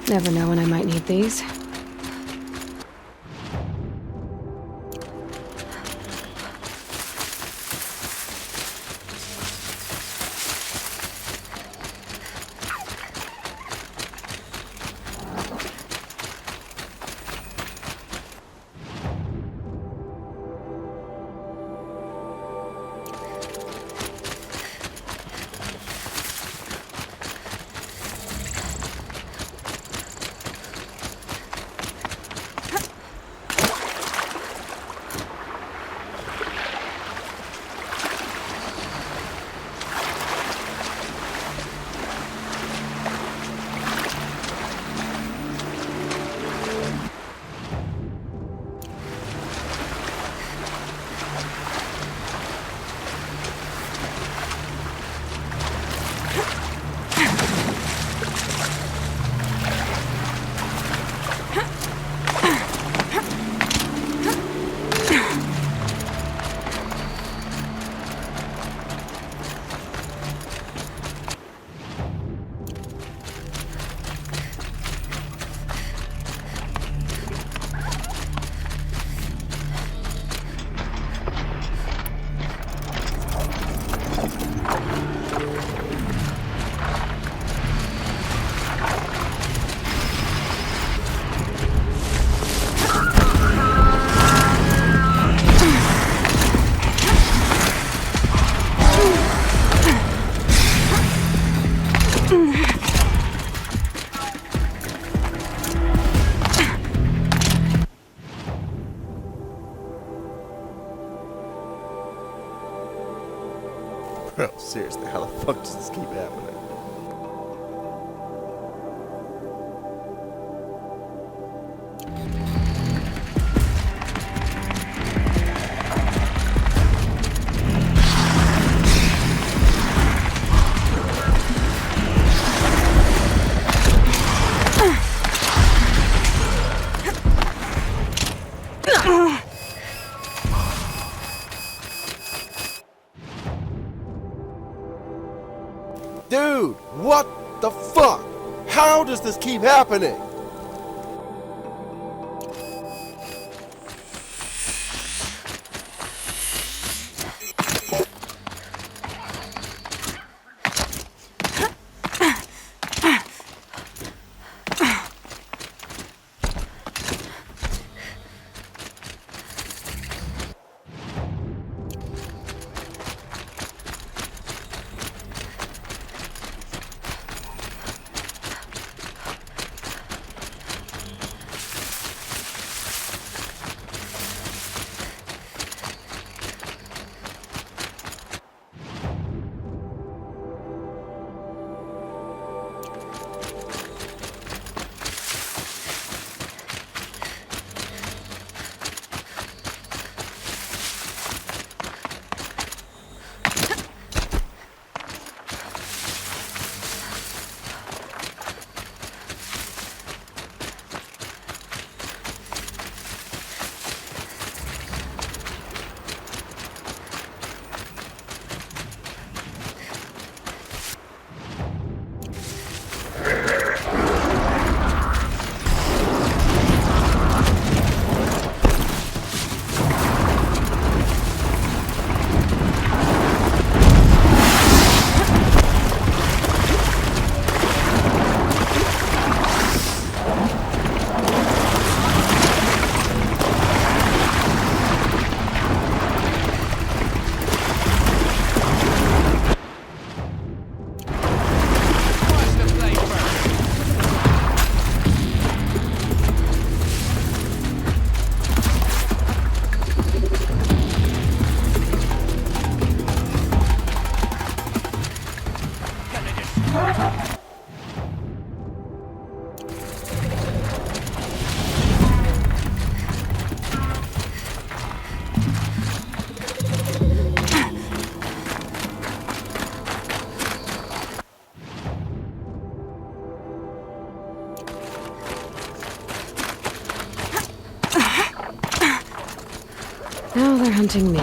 Never know when I might need these. Bro, seriously, how the fuck does this keep happening? Dude, what the fuck? How does this keep happening? Now they're hunting me.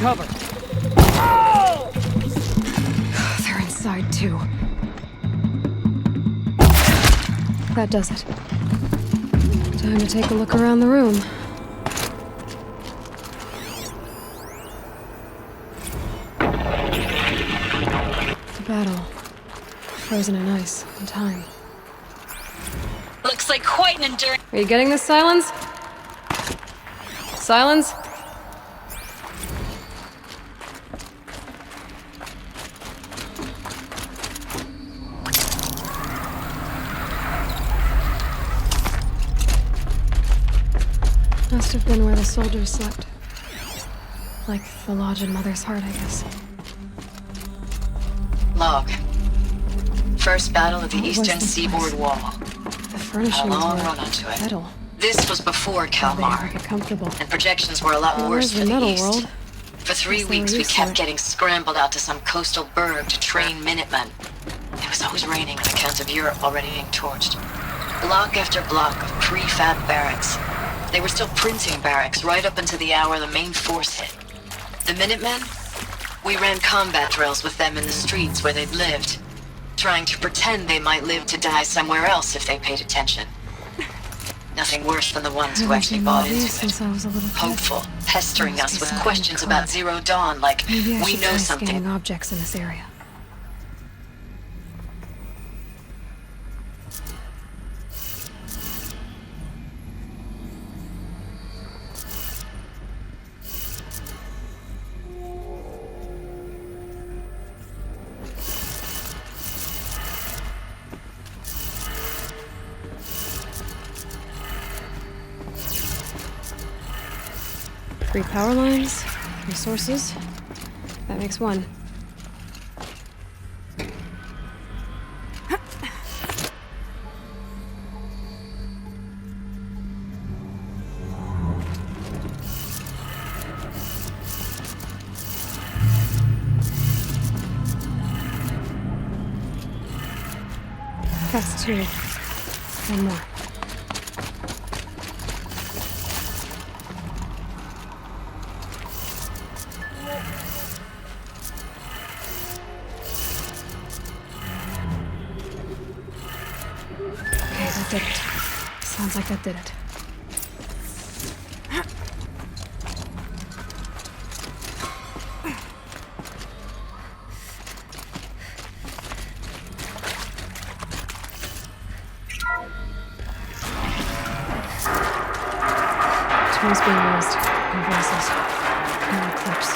cover. They're inside, too. That does it. Time to take a look around the room. The battle. Frozen in ice and time. Looks like quite an enduring. Are you getting this, Silence? Silence? Must have been where the soldiers slept. Like the lodge in Mother's Heart, I guess. Log. First battle of the What was eastern this seaboard place? wall. The furnishings long were run onto it. metal. This was before They never Kalmar, get comfortable. and projections were a lot Well, worse there's for the the metal east. world. For 3 Guess they were weeks, we used to kept it. getting scrambled out to some coastal burg to train Minutemen. It was always raining on account of Europe already being torched. Block after block of prefab barracks. They were still printing barracks right up until the hour the main force hit. The Minutemen? We ran combat drills with them in the streets where they'd lived, trying to pretend they might live to die somewhere else if they paid attention. Nothing worse than the ones who Haven't actually seen bought one of these into it. since I was a little kid. Hopeful, pestering Must us be with something questions code. about Zero Dawn, like, Maybe I we should know try something. scanning objects in this area. Three power lines, three sources. That makes one. That's two. One more. Okay, that did it. Sounds like that did it. Tools being used, and voices. No eclipse.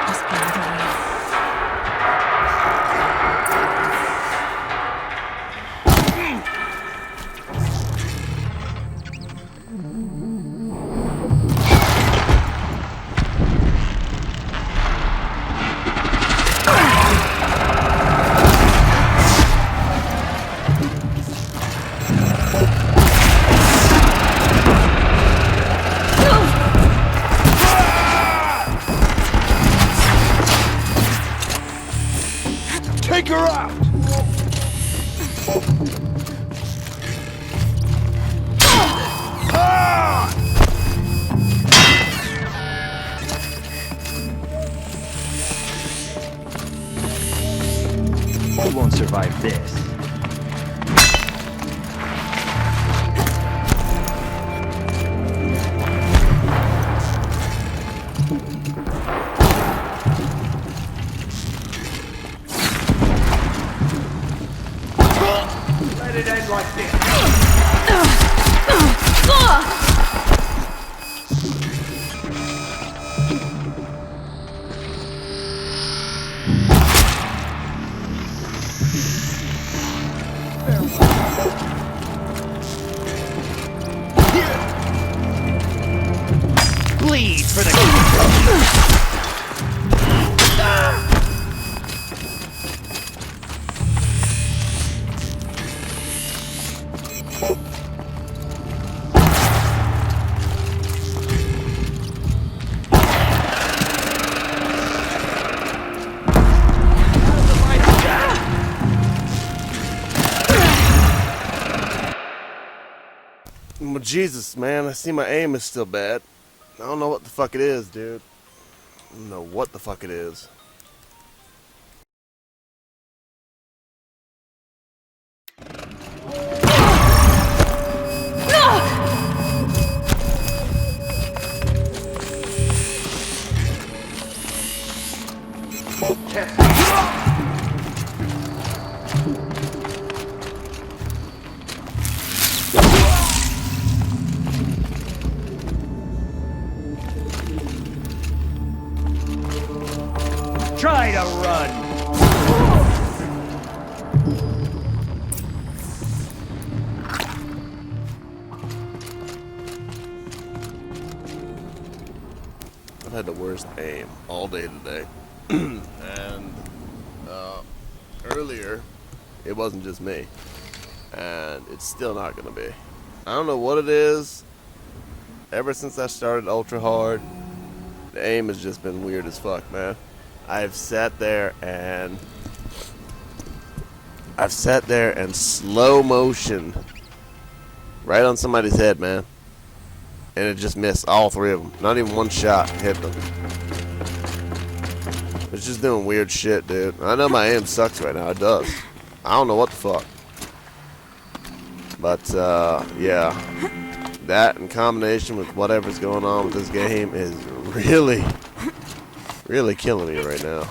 Must be another way. Take her out! You won't survive this. Let it end like this. Bleed for the... Well, Jesus, man, I see my aim is still bad. I don't know what the fuck it is, dude. I don't know what the fuck it is. Try to run! I've had the worst aim all day today. And earlier, it wasn't just me. And it's still not gonna be. I don't know what it is. Ever since I started Ultra Hard, the aim has just been weird as fuck, man. I've sat there and slow motion right on somebody's head, man. And it just missed all three of them. Not even one shot hit them. It's just doing weird shit, dude. I know my aim sucks right now. It does. I don't know what the fuck. But, yeah. That in combination with whatever's going on with this game is really, really killing me right now.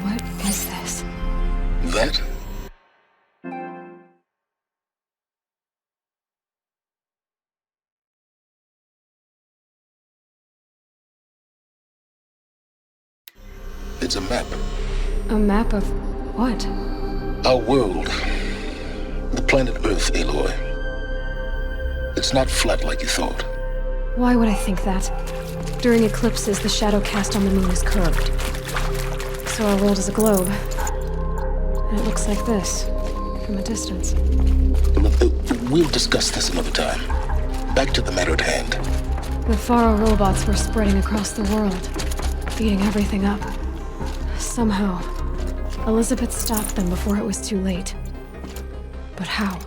What is this? That? It's a map. A map of what? Our world. The planet Earth, Aloy. It's not flat like you thought. Why would I think that? During eclipses, the shadow cast on the moon is curved. So our world is a globe. And it looks like this, from a distance. We'll discuss this another time. Back to the matter at hand. The Faro robots were spreading across the world, eating everything up. Somehow, Elizabeth stopped them before it was too late. But how?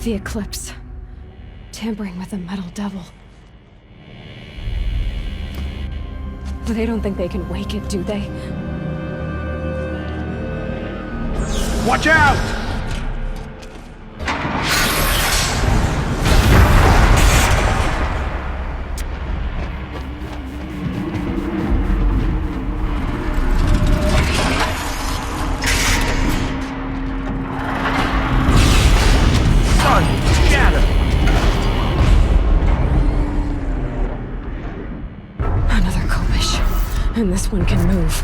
The eclipse. Tampering with the metal devil. But they don't think they can wake it, do they? Watch out! Another Kobish. And this one can move.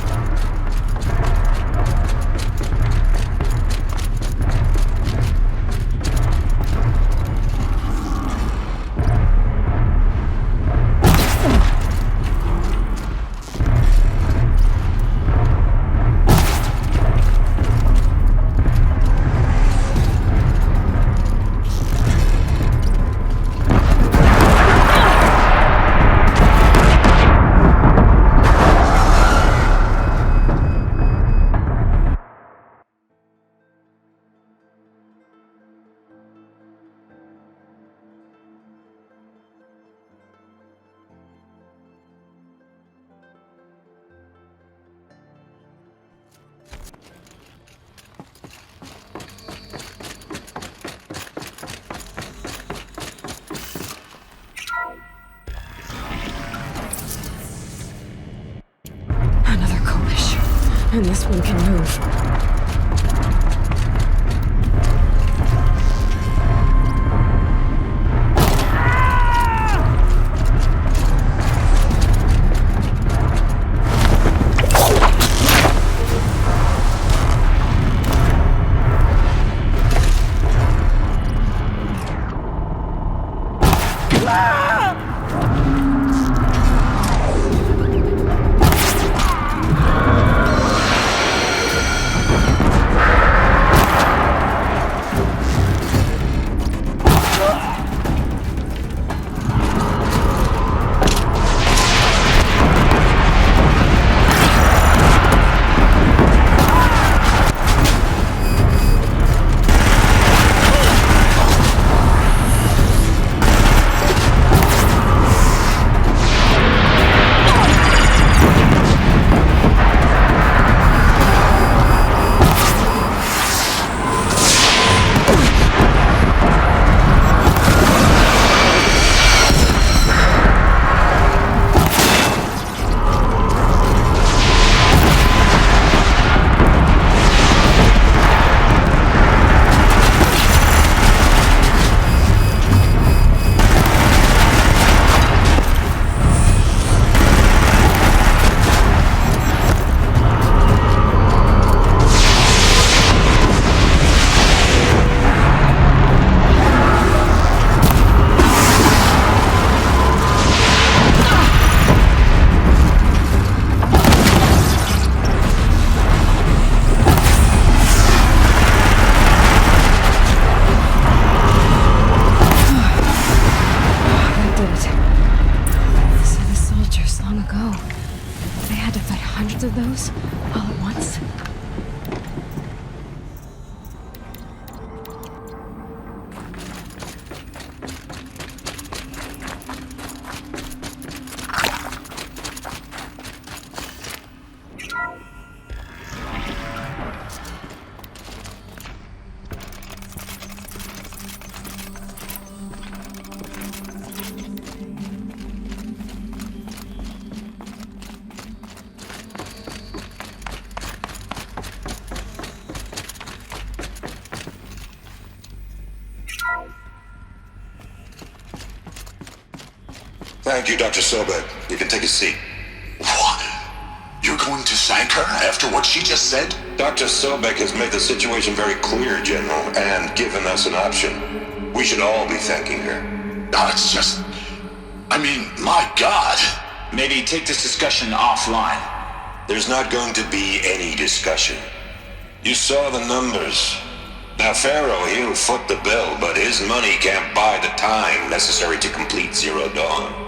Another Kobish. And this one can move. Hundreds of those, all at once. Thank you, Dr. Sobek. You can take a seat. What? You're going to thank her after what she just said? Dr. Sobek has made the situation very clear, General, and given us an option. We should all be thanking her. No, it's just... I mean, my God. Maybe take this discussion offline. There's not going to be any discussion. You saw the numbers. Now, Pharaoh, he'll foot the bill, but his money can't buy the time necessary to complete Zero Dawn.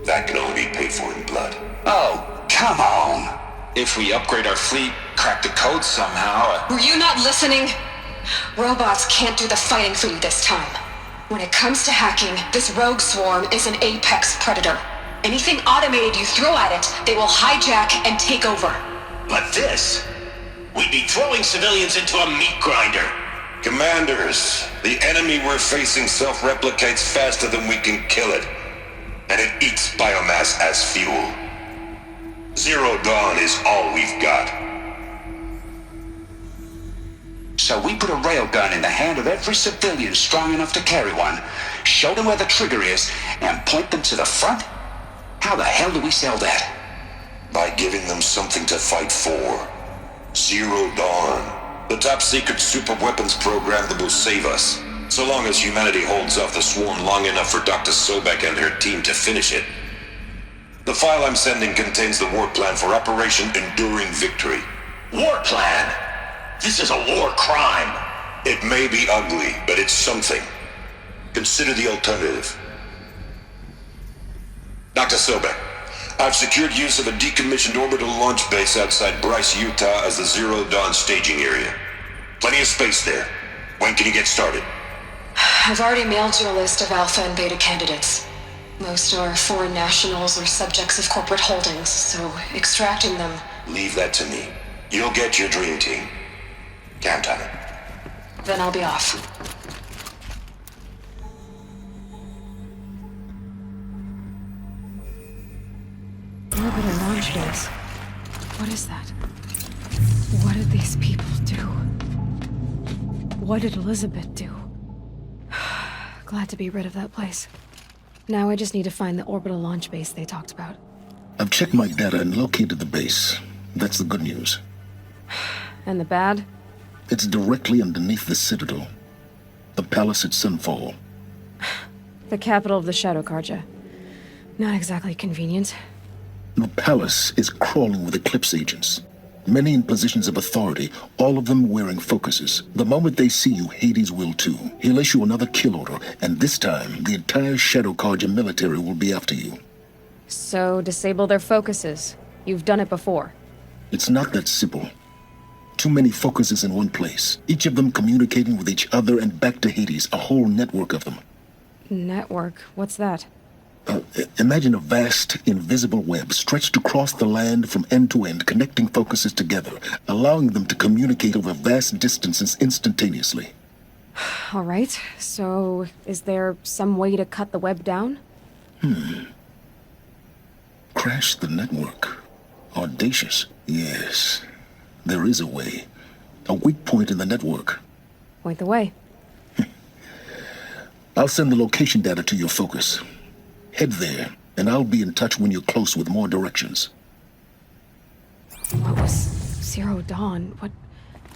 That can only be paid for in blood. Oh, come on. If we upgrade our fleet, crack the code somehow... Were you not listening? Robots can't do the fighting for you this time. When it comes to hacking, this rogue swarm is an apex predator. Anything automated you throw at it, they will hijack and take over. But this... we'd be throwing civilians into a meat grinder. Commanders, the enemy we're facing self-replicates faster than we can kill it. And it eats biomass as fuel. Zero Dawn is all we've got. So we put a railgun in the hand of every civilian strong enough to carry one, show them where the trigger is, and point them to the front? How the hell do we sell that? By giving them something to fight for. Zero Dawn. The top-secret super-weapons program that will save us. So long as humanity holds off the swarm long enough for Dr. Sobek and her team to finish it. The file I'm sending contains the war plan for Operation Enduring Victory. War plan? This is a war crime. It may be ugly, but it's something. Consider the alternative. Dr. Sobek, I've secured use of a decommissioned orbital launch base outside Bryce, Utah as the Zero Dawn staging area. Plenty of space there. When can you get started? I've already mailed you a list of alpha and beta candidates. Most are foreign nationals or subjects of corporate holdings, so extracting them... Leave that to me. You'll get your dream team. Count on it. Then I'll be off. Orbital launch base. What is that? What did these people do? What did Elizabeth do? Glad to be rid of that place. Now I just need to find the orbital launch base they talked about. I've checked my data and located the base. That's the good news. And the bad? It's directly underneath the Citadel. The palace at Sunfall. The capital of the Shadow Carja. Not exactly convenient. The palace is crawling with Eclipse agents. Many in positions of authority, all of them wearing focuses. The moment they see you, Hades will too. He'll issue another kill order, and this time, the entire Shadow Carja military will be after you. So, disable their focuses. You've done it before. It's not that simple. Too many focuses in one place, each of them communicating with each other and back to Hades, a whole network of them. Network? What's that? Imagine a vast, invisible web stretched across the land from end to end, connecting focuses together, allowing them to communicate over vast distances instantaneously. All right, so is there some way to cut the web down? Crash the network. Audacious. Yes, there is a way. A weak point in the network. Point the way. I'll send the location data to your focus. Head there, and I'll be in touch when you're close with more directions. What was Zero Dawn? What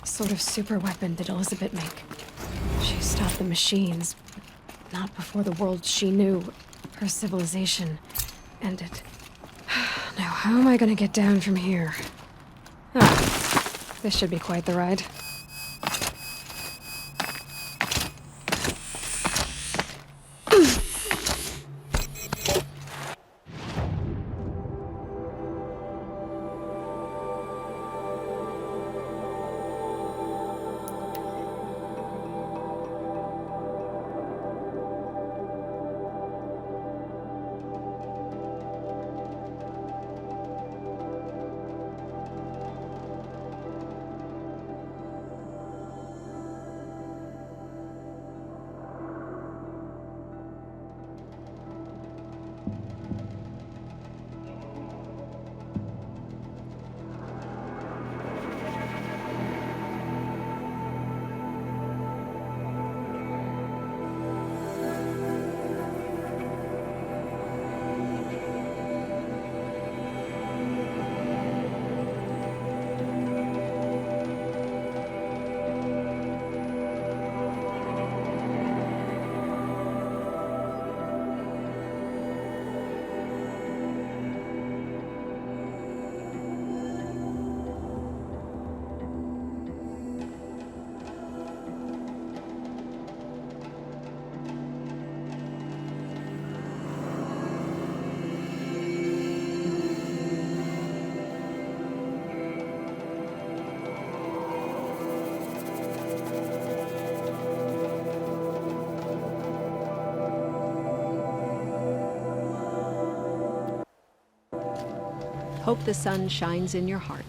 sort of super weapon did Elizabeth make? She stopped the machines, but not before the world she knew, her civilization, ended. Now, how am I gonna get down from here? This should be quite the ride. Hope the sun shines in your heart.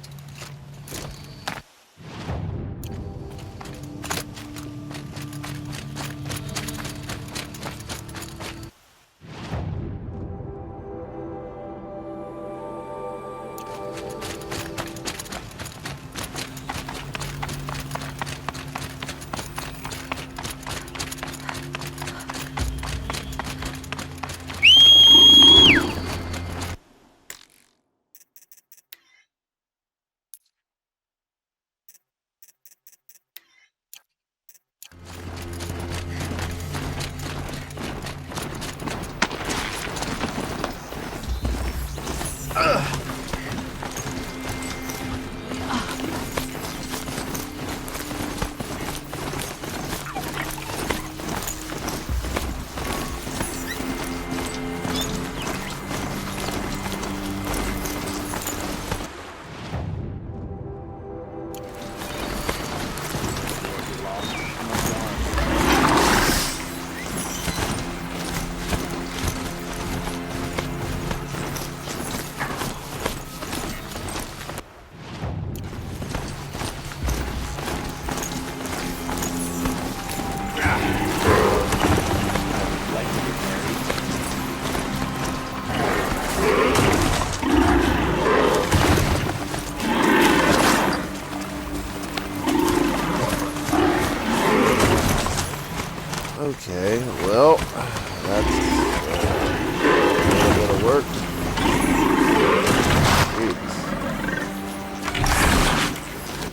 Okay, well, that's gonna work.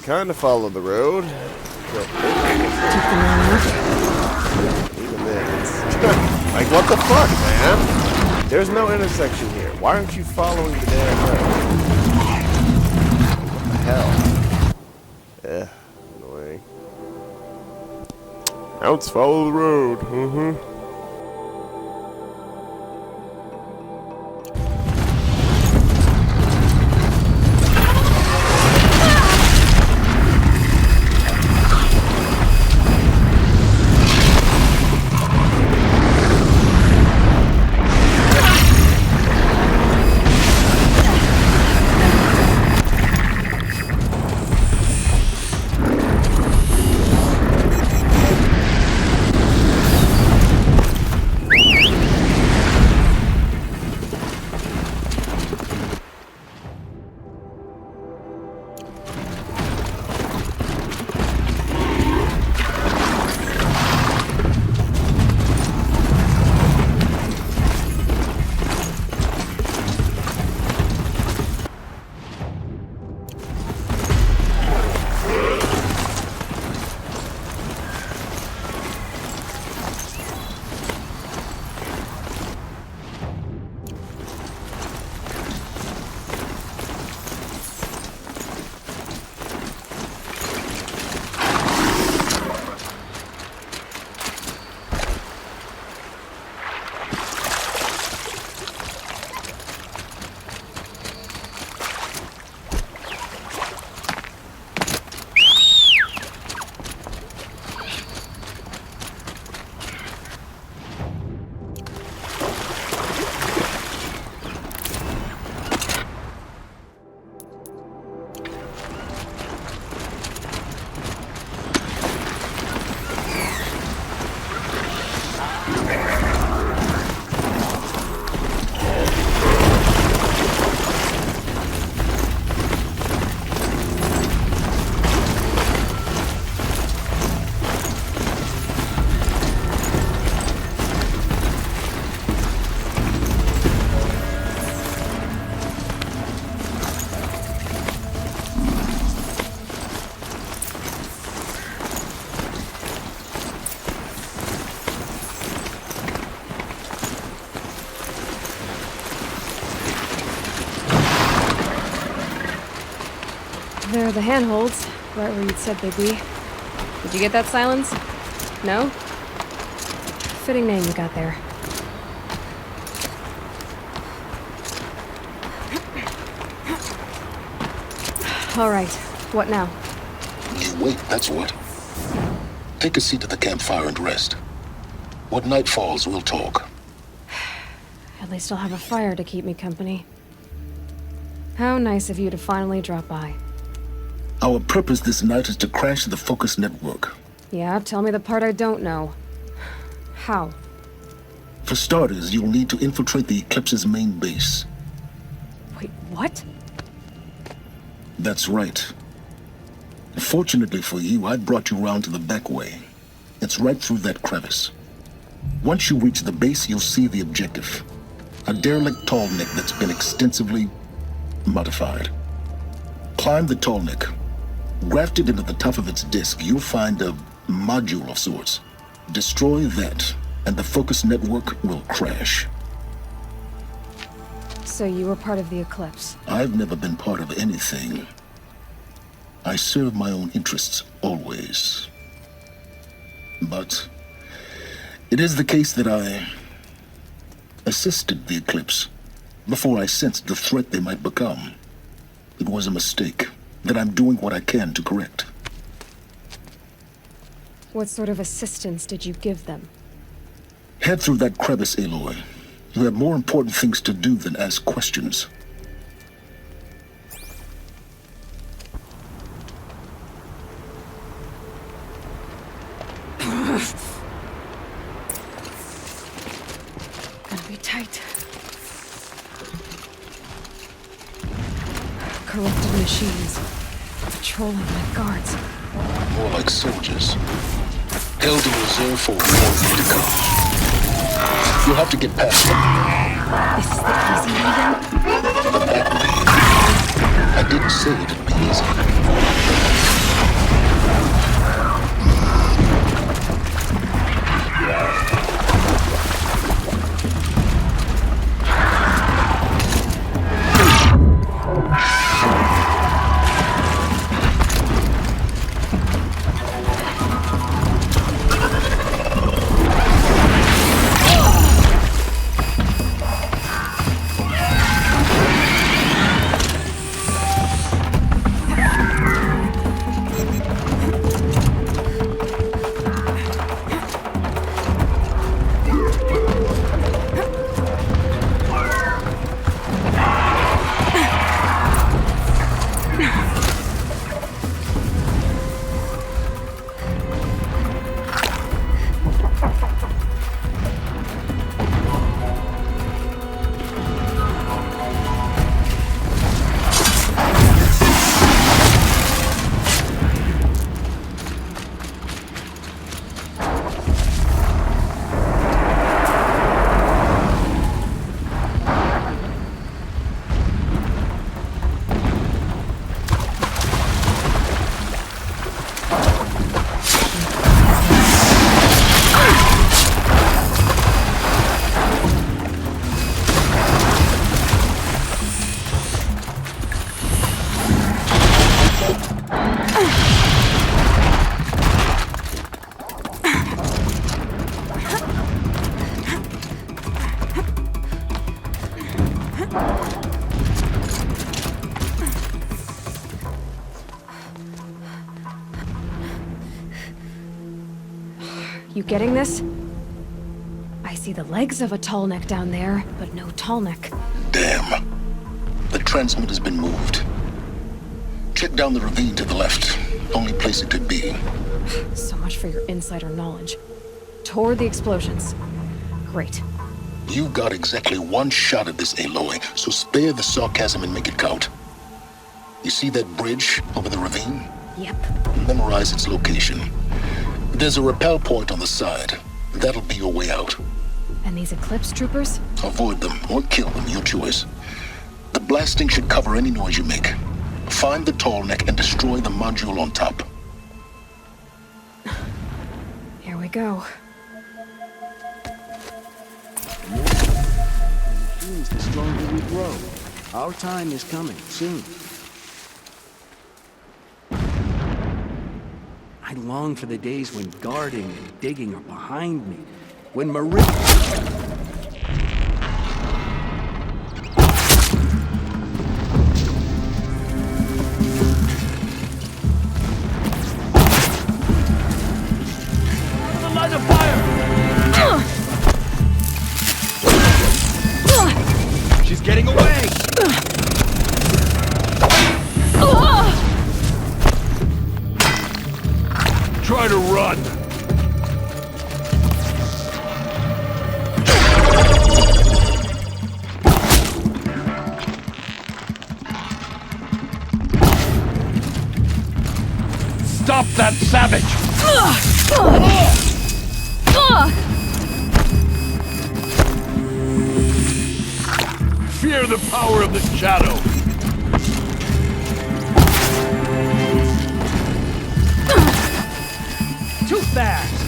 Kind of follow the road. Even then, like, what the fuck, man? There's no intersection here. Why aren't you following the damn road? What the hell? Annoying. Now let's follow the road. There are the handholds, right where you'd said they'd be. Did you get that, Silence? No? Fitting name you got there. All right, what now? You wait, that's what. Take a seat at the campfire and rest. When night falls, we'll talk. At least I'll have a fire to keep me company. How nice of you to finally drop by. Our purpose this night is to crash the Focus network. Yeah, tell me the part I don't know. How? For starters, you'll need to infiltrate the Eclipse's main base. Wait, what? That's right. Fortunately for you, I brought you round to the back way. It's right through that crevice. Once you reach the base, you'll see the objective. A derelict tall neck that's been extensively modified. Climb the tall neck. Grafted into the top of its disk, you'll find a module of sorts. Destroy that, and the Focus network will crash. So you were part of the Eclipse? I've never been part of anything. I serve my own interests, always. But it is the case that I assisted the Eclipse before I sensed the threat they might become. It was a mistake that I'm doing what I can to correct. What sort of assistance did you give them? Head through that crevice, Aloy. You have more important things to do than ask questions. Gonna be tight. Corrupted machines. Patrolling like guards. More like soldiers. Held in reserve for war to come. You'll have to get past them. This is the easy way then? The back way. I didn't say it'd be easy. You getting this? I see the legs of a tall neck down there, but no tall neck. Damn. The transmitter's been moved. Check down the ravine to the left. Only place it could be. So much for your insider knowledge. Toward the explosions. Great. You've got exactly one shot at this, Aloy, so spare the sarcasm and make it count. You see that bridge over the ravine? Yep. Memorize its location. There's a rappel point on the side. That'll be your way out. And these Eclipse troopers? Avoid them or kill them, your choice. The blasting should cover any noise you make. Find the tall neck and destroy the module on top. Here we go. The stronger we grow. Our time is coming soon. I long for the days when guarding and digging are behind me. When Marie... Light a fire! She's getting away! that savage! Fear the power of the shadow! Too fast!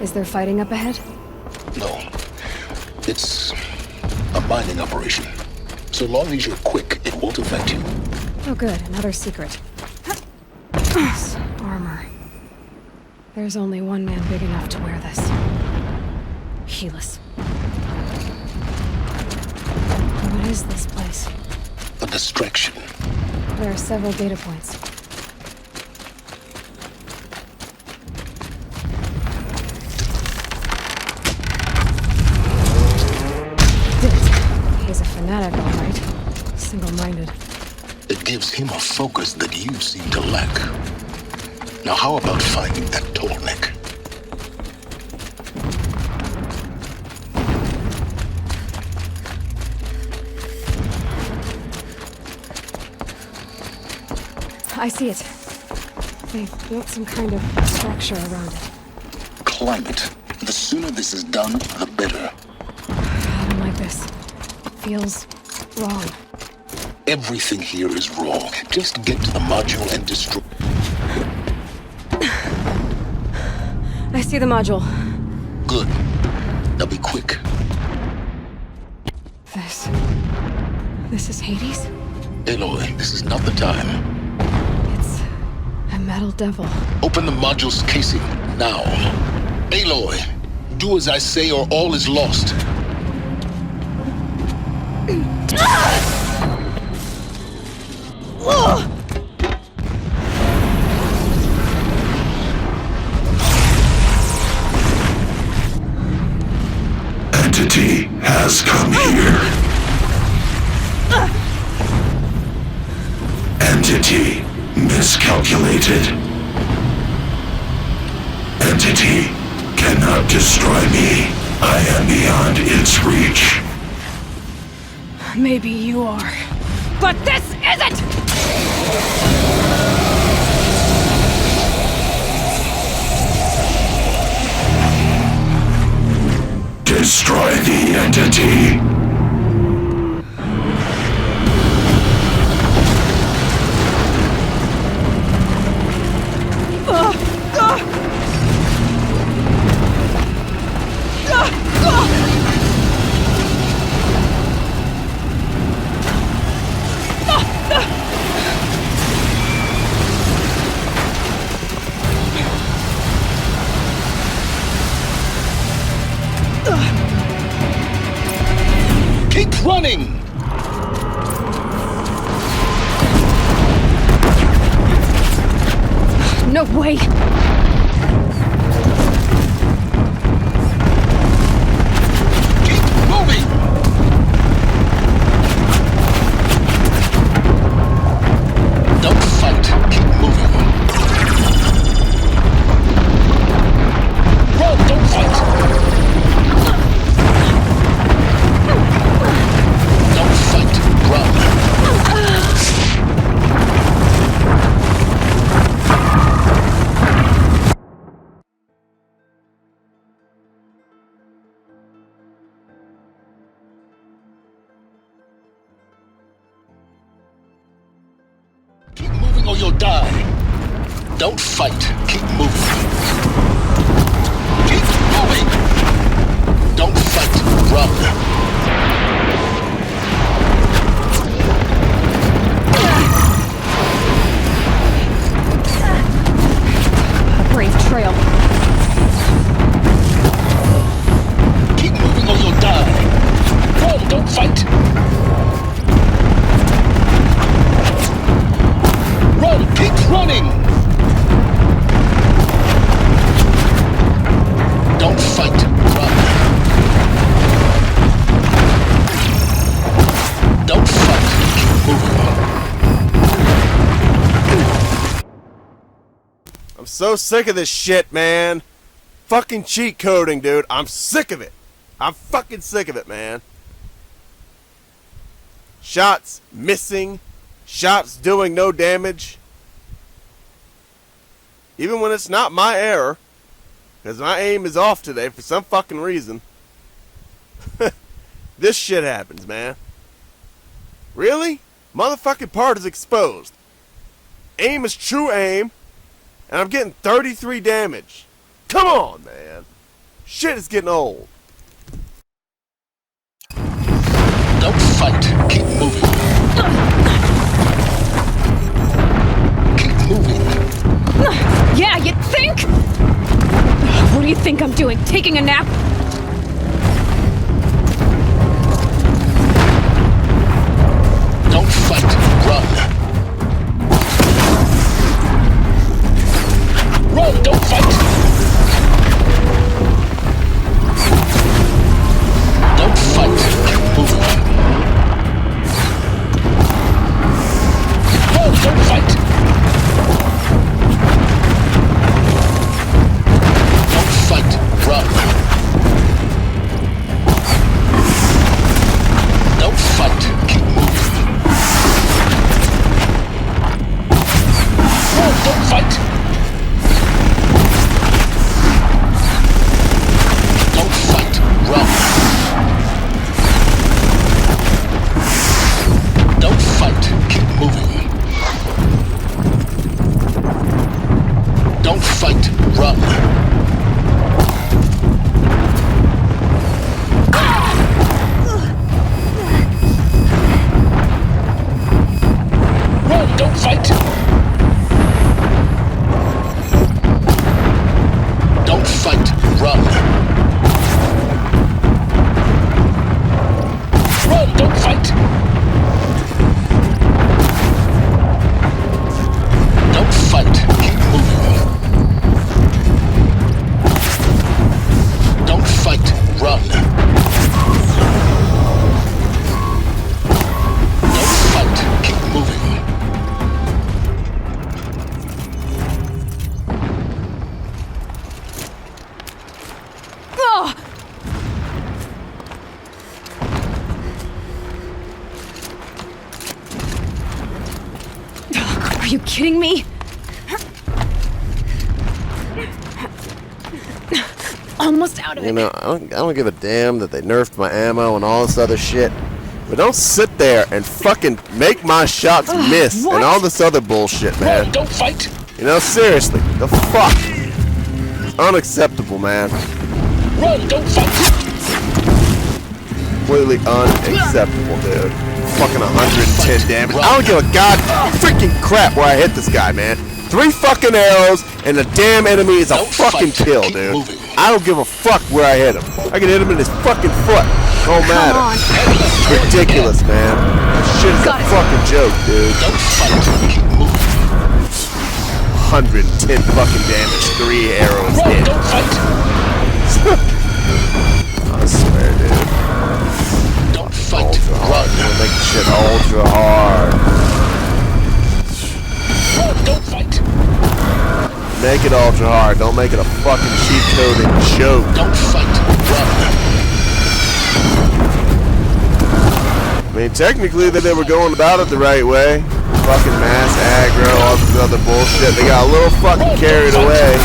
Is there fighting up ahead? No. It's a mining operation. So long as you're quick, it won't affect you. Oh good, another secret. Armor. There's only one man big enough to wear this. Helis. What is this place? A distraction. There are several data points. Did it. He's a fanatic, all right. Single-minded. It gives him a focus that you seem to lack. Now how about finding that Tolnik? I see it. They've built some kind of structure around it. Climb it. The sooner this is done, the better. I don't like this. Feels wrong. Everything here is wrong. Just get to the module and destroy. I see the module. Good. Now be quick. This is Hades? Aloy, this is not the time. It's a metal devil. Open the module's casing, now. Aloy, do as I say or all is lost. Entity has come here. Entity miscalculated. Entity cannot destroy me. I am beyond its reach. Maybe you are. But this isn't! Destroy the entity. Keep running! No way! Keep moving! Don't fight. Keep moving. Run, don't fight! Don't fight, run. Keep moving or you'll die. Don't fight. Keep moving. Keep moving! Don't fight. Run. A brave trail. Keep moving or you'll die. Run, don't fight. Run, keep running. Don't fight, run. so sick of this shit, man. Fucking cheat coding, dude. I'm sick of it. I'm fucking sick of it, man. Shots missing. Shots doing no damage. Even when it's not my error. Because my aim is off today for some fucking reason. This shit happens, man. Really? Motherfucking part is exposed. Aim is true aim. And I'm getting 33 damage. Come on, man. Shit is getting old. Don't fight. Keep moving. Keep moving. Yeah, you think? What do you think I'm doing? Taking a nap? Don't fight. Run. Run, don't fight! Don't fight! Keep moving. Run, don't fight! Don't fight, run. Don't fight, keep moving. Run, don't fight! Run. Don't fight. Keep moving. Don't fight. Run. Run. Don't fight. Don't fight. Run. Run, don't fight! Don't fight, keep moving. Don't fight, run. Don't fight, keep moving. Oh! Are you kidding me? Almost out of it. You know, I don't give a damn that they nerfed my ammo and all this other shit. But don't sit there and fucking make my shots miss and all this other bullshit, man. Run, don't fight! You know, seriously, the fuck? It's unacceptable, man. Run, don't fight! Completely unacceptable, dude. Fucking 110 damage. I don't give a god freaking crap where I hit this guy, man. 3 fucking arrows and the damn enemy is a fucking kill, dude. I don't give a fuck where I hit him. I can hit him in his fucking foot. Don't matter. It's ridiculous, man. This shit is a fucking joke, dude. 110 fucking damage, 3 arrows hit. I swear, dude. Don't fight. Ultra hard. We're making shit ultra hard. Run, don't fight. Make it ultra hard. Don't make it a fucking cheat coding joke. Don't fight. Run. I mean, technically they were going about it the right way. Fucking mass aggro, all this other bullshit. They got a little fucking carried away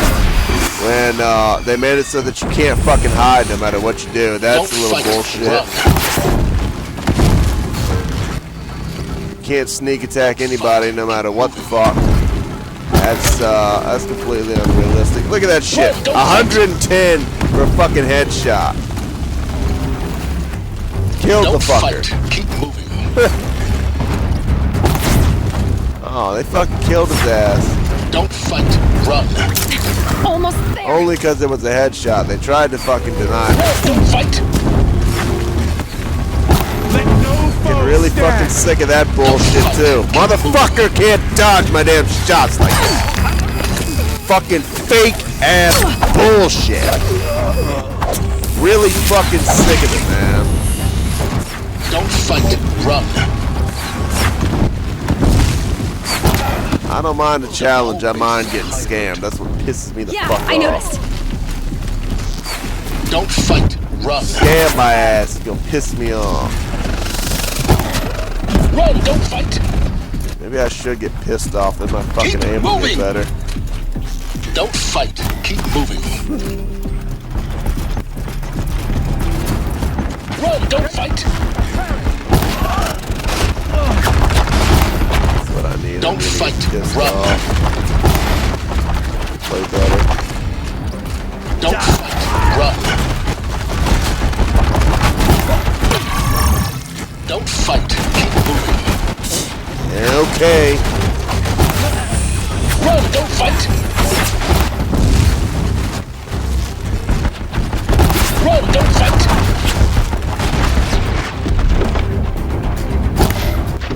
when they made it so that you can't fucking hide no matter what you do. That's a little bullshit. You can't sneak attack anybody no matter what the fuck. That's completely unrealistic. Look at that shit. 110 for a fucking headshot. Killed the fucker. Keep moving. Oh, they fucking killed his ass. Don't fight. Run. Almost there. Only because it was a headshot. They tried to fucking deny me. Don't fight. Getting really fucking sick of that bullshit too. Motherfucker can't dodge my damn shots like that. Fucking fake ass bullshit. Really fucking sick of it, man. Don't fight. Run. I don't mind the challenge. I mind getting scammed. That's what pisses me the fuck off. I noticed. Don't fight. Run. Scam my ass. You're gonna piss me off. Run. Don't fight. Maybe I should get pissed off, then my fucking aim will get better. Don't fight. Keep moving. Run. Don't fight. That's what I need. Don't fight. Run. Play better. Don't fight. Run. Don't fight. Keep moving. Okay. Run. Don't fight. Run. Don't fight.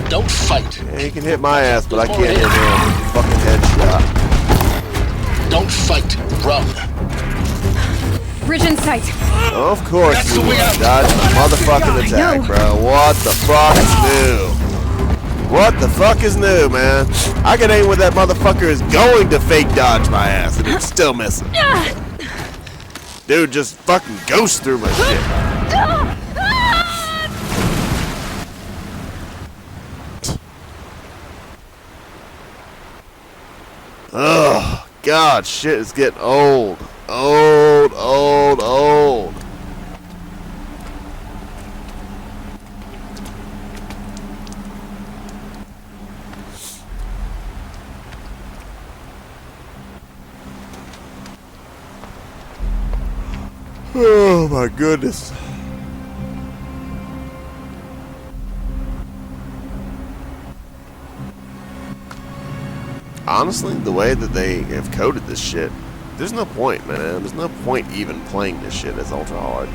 Don't fight. Yeah, he can hit my ass, but I can't hit him. Fucking headshot. Don't fight. Run. Bridge in sight. Of course you would. Dodge the motherfucking attack, bro. What the fuck is new? What the fuck is new, man? I can aim where that motherfucker is going to fake dodge my ass, and it's still missing. Dude just fucking goes through my shit. Oh, God, shit is getting old. Old. Oh, my goodness. Honestly, the way that they have coded this shit, there's no point, man. There's no point even playing this shit as ultra hard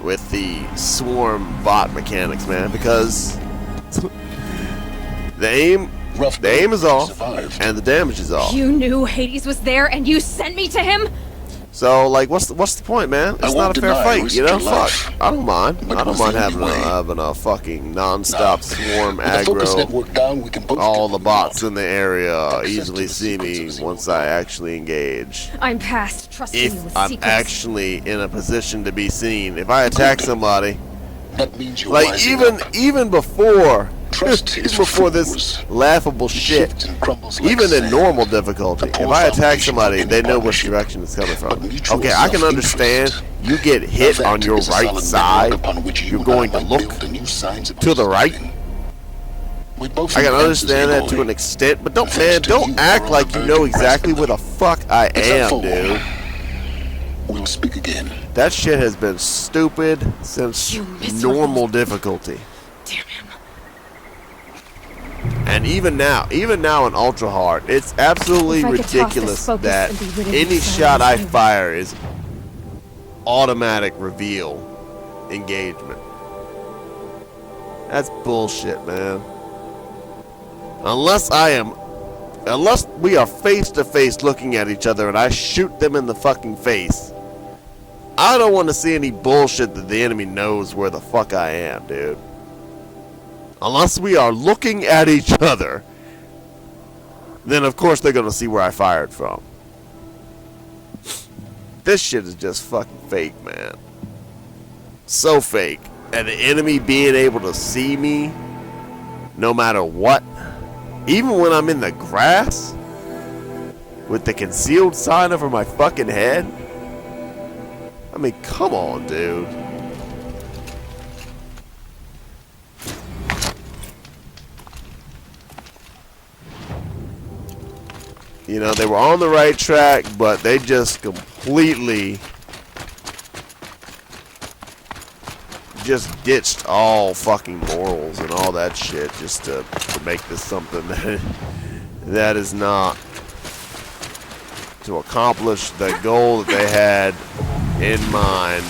with the swarm bot mechanics, man, because the aim is off and the damage is off. You knew Hades was there and you sent me to him? So, like, what's the point, man? It's not a fair fight, you know? Fuck. I don't mind. I don't mind having a fucking non-stop swarm aggro. All the bots in the area easily see me once I actually engage. I'm past trusting you with If I'm secrets. actually in a position to be seen. If I attack somebody, That means you're like rising even up. even before Trust even is before fools. this laughable shit, Shifts and crumbles like even in sand. normal difficulty, if I attack somebody, they know which direction it's coming from. Okay, I can understand you get hit on your right side, you're going to look to the right. I can understand that to an extent, but don't act like you know exactly where the fuck I am, dude. We'll speak again. That shit has been stupid since normal difficulty. Damn him. And even now in ultra hard, it's absolutely If I could toss ridiculous this focus that and be rid of any these shot I silence, fire is automatic reveal engagement. That's bullshit, man. Unless we are face to face looking at each other and I shoot them in the fucking face, I don't want to see any bullshit that the enemy knows where the fuck I am, dude. Unless we are looking at each other, then of course they're gonna see where I fired from. This shit is just fucking fake, man. So fake. And the enemy being able to see me no matter what, even when I'm in the grass with the concealed sign over my fucking head. I mean, come on, dude. You know, they were on the right track, but they just completely just ditched all fucking morals and all that shit just to make this something that is not to accomplish the goal that they had in mind.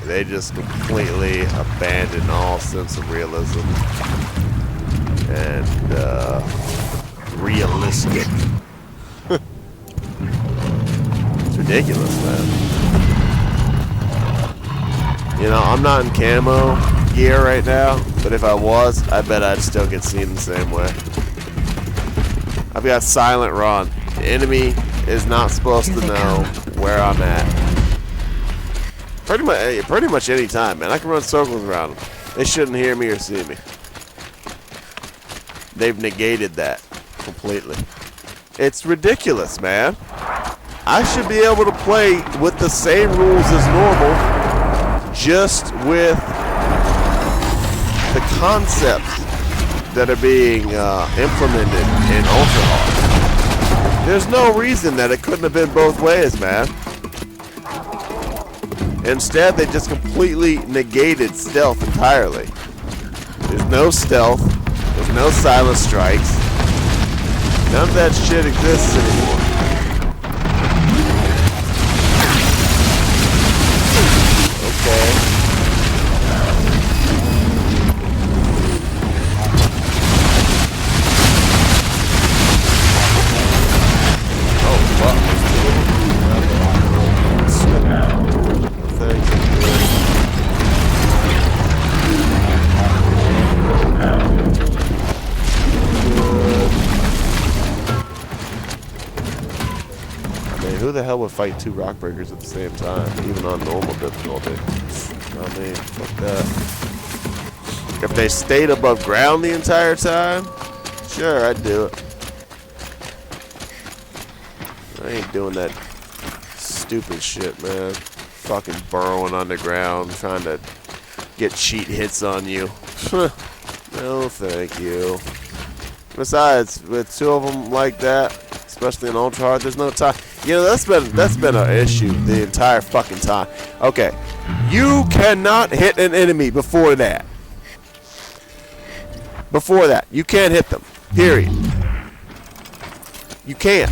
They just completely abandoned all sense of realism and realistic. It's ridiculous, man. You know, I'm not in camo gear right now, but if I was, I bet I'd still get seen the same way. I've got silent run. The enemy is not supposed to know where I'm at. Pretty much any time, man. I can run circles around them. They shouldn't hear me or see me. They've negated that completely. It's ridiculous, man. I should be able to play with the same rules as normal, just with the concepts that are being implemented in Ultra Hard. There's no reason that it couldn't have been both ways, man. Instead, they just completely negated stealth entirely. There's no stealth. There's no silent strikes. None of that shit exists anymore. Okay. Who the hell would fight two rock breakers at the same time, even on normal difficulty? I mean, fuck that. If they stayed above ground the entire time, sure, I'd do it. I ain't doing that stupid shit, man. Fucking burrowing underground, trying to get cheat hits on you. No, thank you. Besides, with two of them like that, especially in Ultra Hard, there's no time. You know, that's been an issue the entire fucking time. Okay, you cannot hit an enemy before that. Before that, you can't hit them. Period. You can't.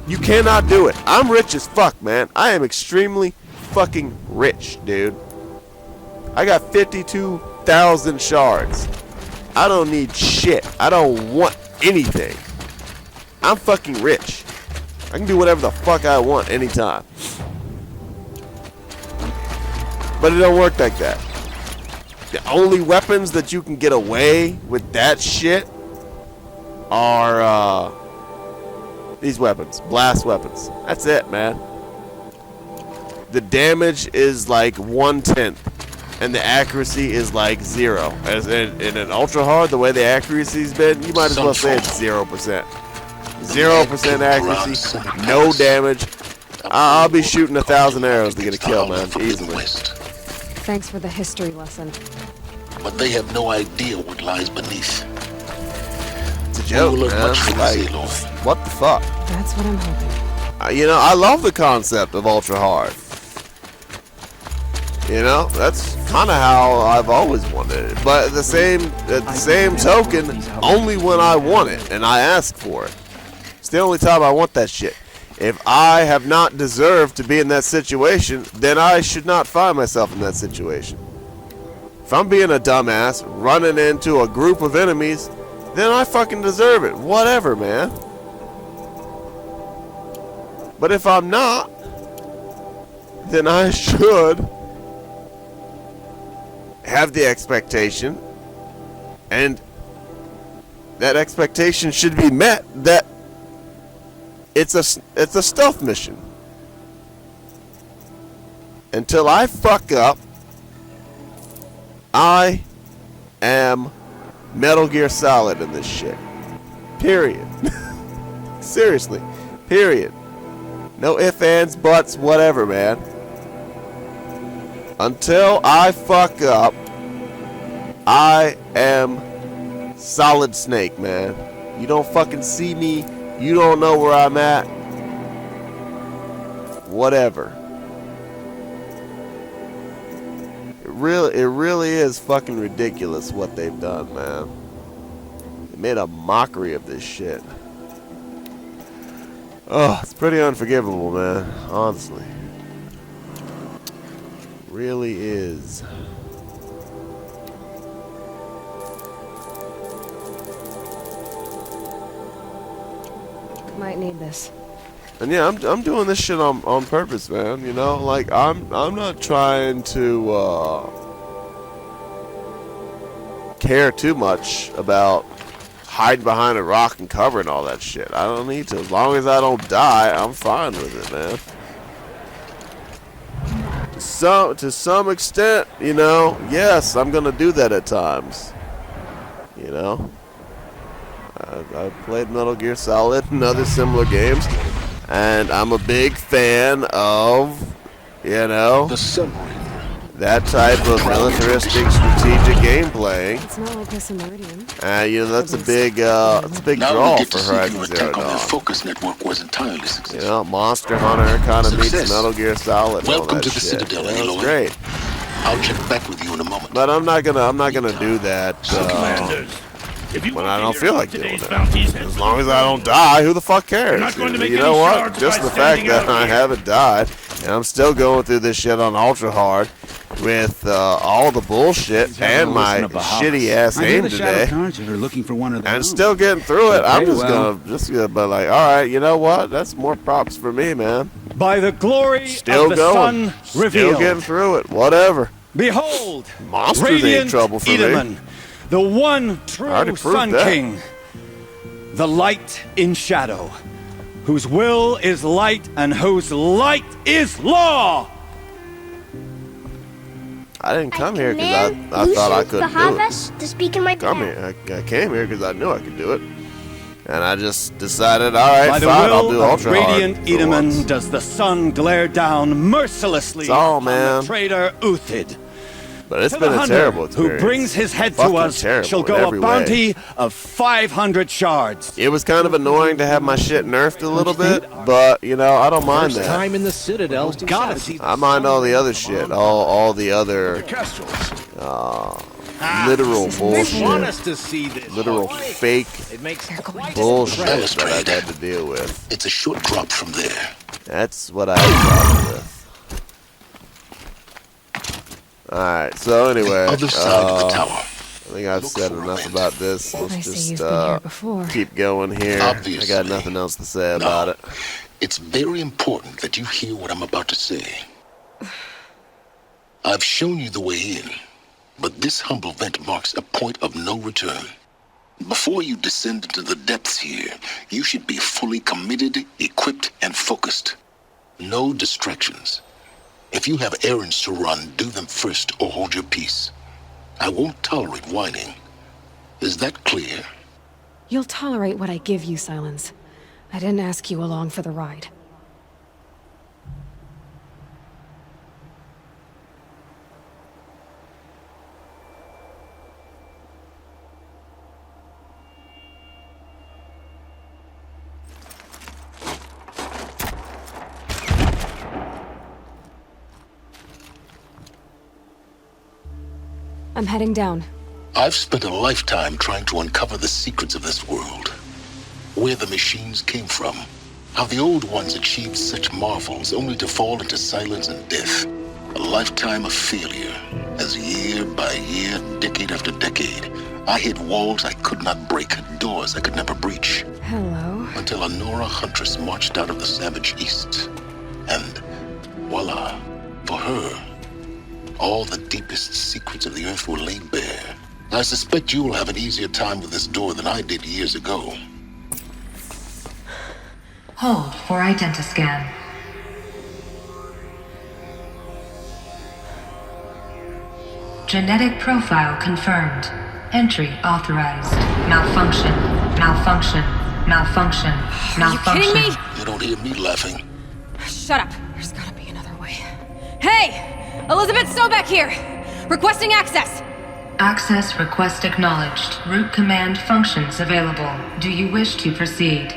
You cannot do it. I'm rich as fuck, man. I am extremely fucking rich, dude. I got 52,000 shards. I don't need shit. I don't want anything. I'm fucking rich. I can do whatever the fuck I want anytime. But it don't work like that. The only weapons that you can get away with that shit are these weapons. Blast weapons. That's it, man. The damage is like 1/10. And the accuracy is like 0. As in an Ultra Hard, the way the accuracy's been, you might as well say it's 0%. 0% accuracy, no damage. I'll be shooting 1,000 arrows to get a kill, man, easily. Thanks for the history lesson. But they have no idea what lies beneath. It's a joke, man. Like, what the fuck? That's what I'm hoping. You know, I love the concept of Ultra Hard. You know, that's kind of how I've always wanted it. But at the same token, only when I want it and I ask for it. It's the only time I want that shit. If I have not deserved to be in that situation, then I should not find myself in that situation. If I'm being a dumbass, running into a group of enemies, then I fucking deserve it. Whatever, man. But if I'm not, then I should have the expectation, and that expectation should be met, that it's a stealth mission. Until I fuck up, I am Metal Gear Solid in this shit. Period. Seriously. Period. No ifs, ands, buts, whatever, man. Until I fuck up, I am Solid Snake, man. You don't fucking see me. You don't know where I'm at. Whatever. It really is fucking ridiculous what they've done, man. They made a mockery of this shit. Oh, it's pretty unforgivable, man. Honestly. Really is. Might need this. And yeah, I'm doing this shit on purpose, man. You know, like I'm not trying to care too much about hiding behind a rock and covering all that shit. I don't need to. As long as I don't die, I'm fine with it, man. To some extent, you know, yes, I'm gonna do that at times. You know, I've played Metal Gear Solid and other similar games, and I'm a big fan of, you know, that type of militaristic, strategic gameplay. It's not like this in Meridian. You know, that's a big draw for Horizon Zero Dawn. Focus network was entirely successful. You know, Monster Hunter kind of meets Success. Metal Gear Solid. And Welcome all that to the shit. Citadel, You know, Aloy. it's great. I'll check back with you in a moment. But I'm not gonna do that when I don't feel like doing it. As long as I don't die, who the fuck cares? You know what? Just the fact that I haven't died and I'm still going through this shit on ultra hard with all the bullshit and my shitty ass aim today, and still getting through it. I'm just gonna be like, all right, you know what? That's more props for me, man. By the glory Still of the going, sun still revealed. getting through it. Whatever. Behold, Monsters ain't radiant trouble for Edaman, me. the one I true already proved Sun that. King, the light in shadow, whose will is light and whose light is law. I didn't come here because I thought I couldn't do it. To speak in my Come here. I came here because I knew I could do it. And I just decided, all right, By the fine, I'll will do of ultra radiant hard for Edaman once. does the sun glare down mercilessly It's all, on man. the traitor Uthid. But it's To been the a hunter terrible experience. who brings his head Fucking to us terrible shall in go every a way. bounty of 500 shards. It was kind of annoying to have my shit nerfed a little bit, but, you know, I don't mind First that. time in the Citadel. Gotta see. I mind all the other shit, all the other literal bullshit, to see this. literal fake It makes bullshit that I've had to deal with. It's a short drop from there. That's what I had a problem with. Alright, so anyway, Other side of the tower. I think I've said enough about this. I Let's see just you've been here before. keep going here. I Obviously. got nothing else to say about it. It's very important that you hear what I'm about to say. I've shown you the way in, but this humble vent marks a point of no return. Before you descend into the depths here, you should be fully committed, equipped, and focused. No distractions. If you have errands to run, do them first or hold your peace. I won't tolerate whining. Is that clear? You'll tolerate what I give you, Silence. I didn't ask you along for the ride. I'm heading down. I've spent a lifetime trying to uncover the secrets of this world. Where the machines came from. How the old ones achieved such marvels only to fall into silence and death. A lifetime of failure, as year by year, decade after decade, I hit walls I could not break, doors I could never breach. Hello. Until a Nora huntress marched out of the savage east. And voila, for her, all the deepest secrets of the earth were laid bare. I suspect you'll have an easier time with this door than I did years ago. Hold for identiscan. Genetic profile confirmed. Entry authorized. Malfunction. Malfunction. Malfunction. Malfunction. Are you kidding me? You don't hear me laughing. Shut up. There's gotta be another way. Hey! Elizabeth Sobeck here! Requesting access! Access request acknowledged. Root command functions available. Do you wish to proceed?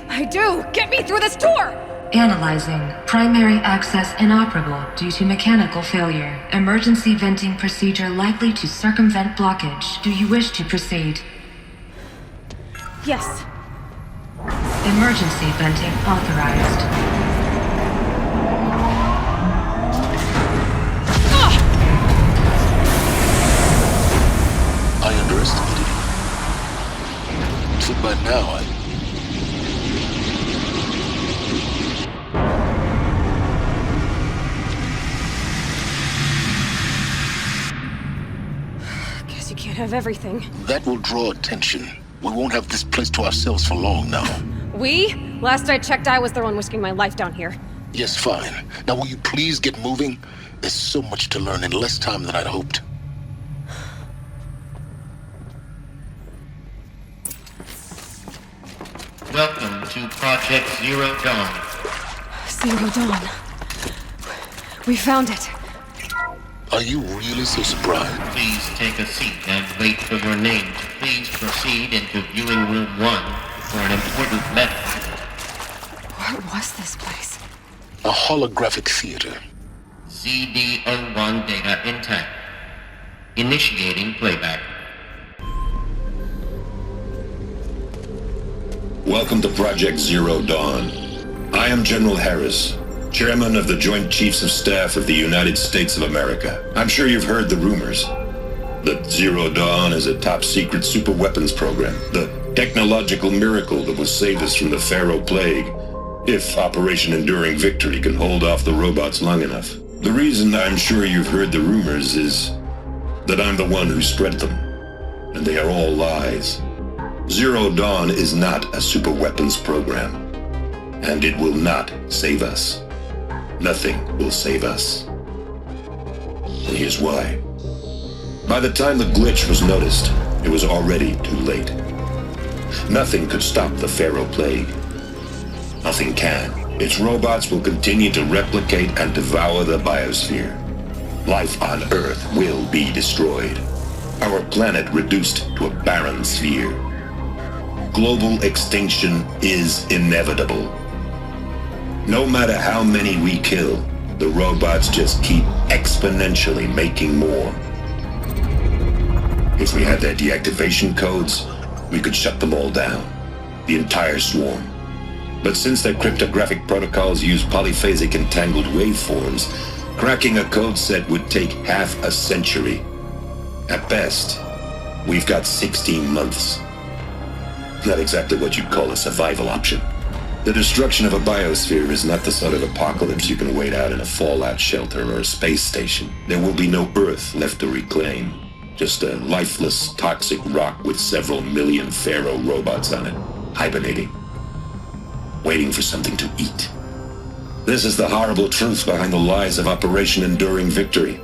I do! Get me through this door! Analyzing. Primary access inoperable due to mechanical failure. Emergency venting procedure likely to circumvent blockage. Do you wish to proceed? Yes. Emergency venting authorized. I underestimated you. So by now, Guess you can't have everything. that will draw attention. We won't have this place to ourselves for long now. We? Last I checked, I was the one risking my life down here. Yes, fine. Now will you please get moving? There's so much to learn in less time than I'd hoped. Welcome to Project Zero Dawn. Zero Dawn. We found it. Are you really so surprised? Please take a seat and wait for your name to please proceed into viewing room 1 for an important message. What was this place? A holographic theater. CD01 data intact. Initiating playback. Welcome to Project Zero Dawn. I am General Harris, Chairman of the Joint Chiefs of Staff of the United States of America. I'm sure you've heard the rumors that Zero Dawn is a top-secret superweapons program, the technological miracle that will save us from the Pharaoh Plague, if Operation Enduring Victory can hold off the robots long enough. The reason I'm sure you've heard the rumors is that I'm the one who spread them, and they are all lies. Zero Dawn is not a superweapons program, and it will not save us. Nothing will save us. And here's why. By the time the glitch was noticed, it was already too late. Nothing could stop the Pharaoh Plague. Nothing can. Its robots will continue to replicate and devour the biosphere. Life on Earth will be destroyed. Our planet reduced to a barren sphere. Global extinction is inevitable. No matter how many we kill, the robots just keep exponentially making more. If we had their deactivation codes, we could shut them all down. The entire swarm. But since their cryptographic protocols use polyphasic entangled waveforms, cracking a code set would take half a century. At best, we've got 16 months. Not exactly what you'd call a survival option. The destruction of a biosphere is not the sort of apocalypse you can wait out in a fallout shelter or a space station. There will be no Earth left to reclaim. Just a lifeless, toxic rock with several million Pharaoh robots on it, hibernating, waiting for something to eat. This is the horrible truth behind the lies of Operation Enduring Victory.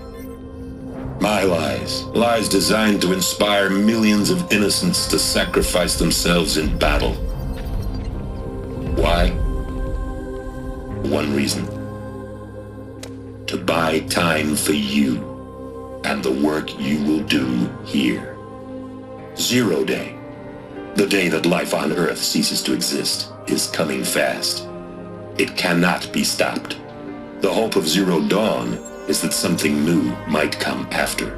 My lies. Lies designed to inspire millions of innocents to sacrifice themselves in battle. Why? One reason. To buy time for you and the work you will do here. Zero Day, the day that life on Earth ceases to exist, is coming fast. It cannot be stopped. The hope of Zero Dawn is that something new might come after.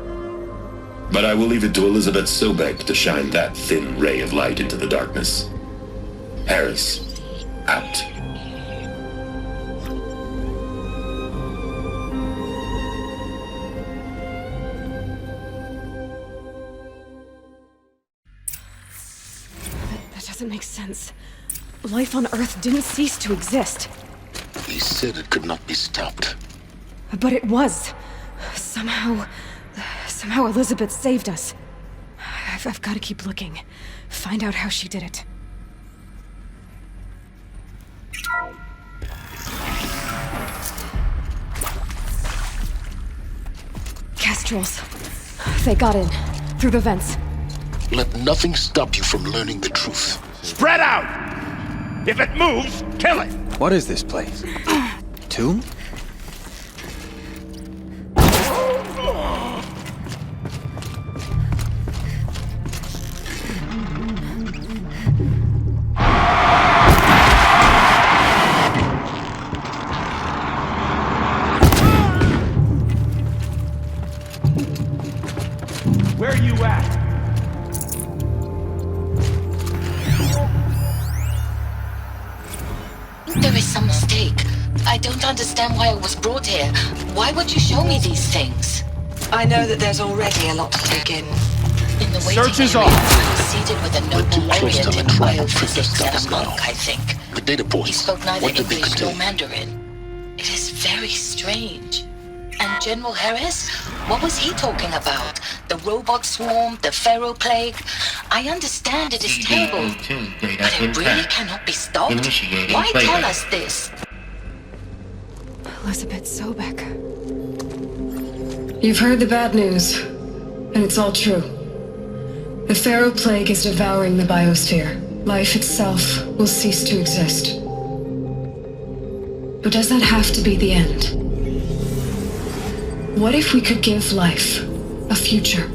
But I will leave it to Elizabeth Sobek to shine that thin ray of light into the darkness. Harris, out. That doesn't make sense. Life on Earth didn't cease to exist. They said it could not be stopped. But it was. Somehow Elizabeth saved us. I've got to keep looking. Find out how she did it. Kestrels. They got in. Through the vents. Let nothing stop you from learning the truth. Spread out! If it moves, kill it! What is this place? Tomb? Where are you at? There is some mistake. I don't understand why I was brought here. Why would you show me these things? I know that there's already a lot to take in. In the waiting Search is area, on. I was seated with a We're too noble close to laureate in electronic trigger biophysics and a stuff now. monk, I think. The data He points. spoke neither What did they English nor contain? Mandarin. It is very strange. And General Harris? What was he talking about? The robot swarm, the Pharaoh plague? I understand it is terrible, but it really cannot be stopped. Why tell us this? Elizabeth Sobek. You've heard the bad news, and it's all true. The Pharaoh plague is devouring the biosphere. Life itself will cease to exist. But does that have to be the end? What if we could give life a future?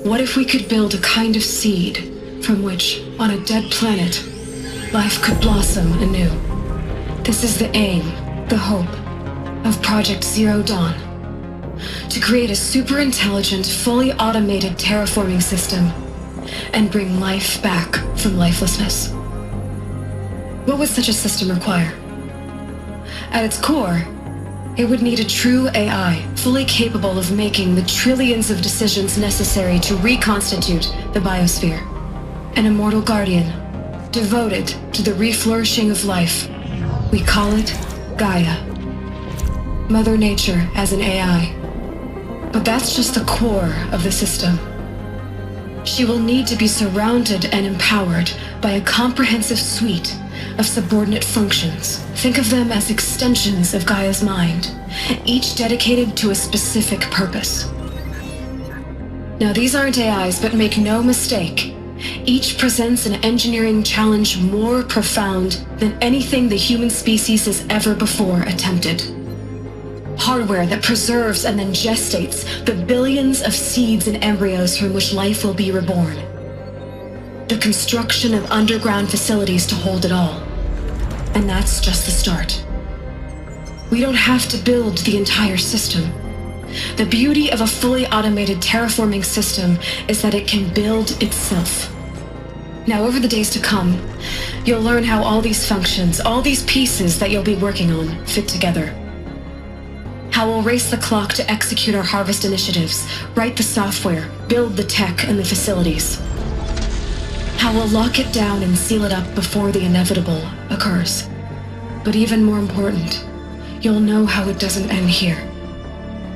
What if we could build a kind of seed from which, on a dead planet, life could blossom anew? This is the aim, the hope, of Project Zero Dawn. To create a super-intelligent, fully automated terraforming system and bring life back from lifelessness. What would such a system require? At its core, it would need a true AI, fully capable of making the trillions of decisions necessary to reconstitute the biosphere. An immortal guardian, devoted to the reflourishing of life. We call it Gaia. Mother Nature as an AI. But that's just the core of the system. She will need to be surrounded and empowered by a comprehensive suite of subordinate functions. Think of them as extensions of Gaia's mind, each dedicated to a specific purpose. Now, these aren't AIs, but make no mistake, each presents an engineering challenge more profound than anything the human species has ever before attempted. Hardware that preserves and then gestates the billions of seeds and embryos from which life will be reborn. The construction of underground facilities to hold it all. And that's just the start. We don't have to build the entire system. The beauty of a fully automated terraforming system is that it can build itself. Now, over the days to come, you'll learn how all these functions, all these pieces that you'll be working on, fit together. How we'll race the clock to execute our harvest initiatives, write the software, build the tech and the facilities. How we'll lock it down and seal it up before the inevitable occurs. But even more important, you'll know how it doesn't end here.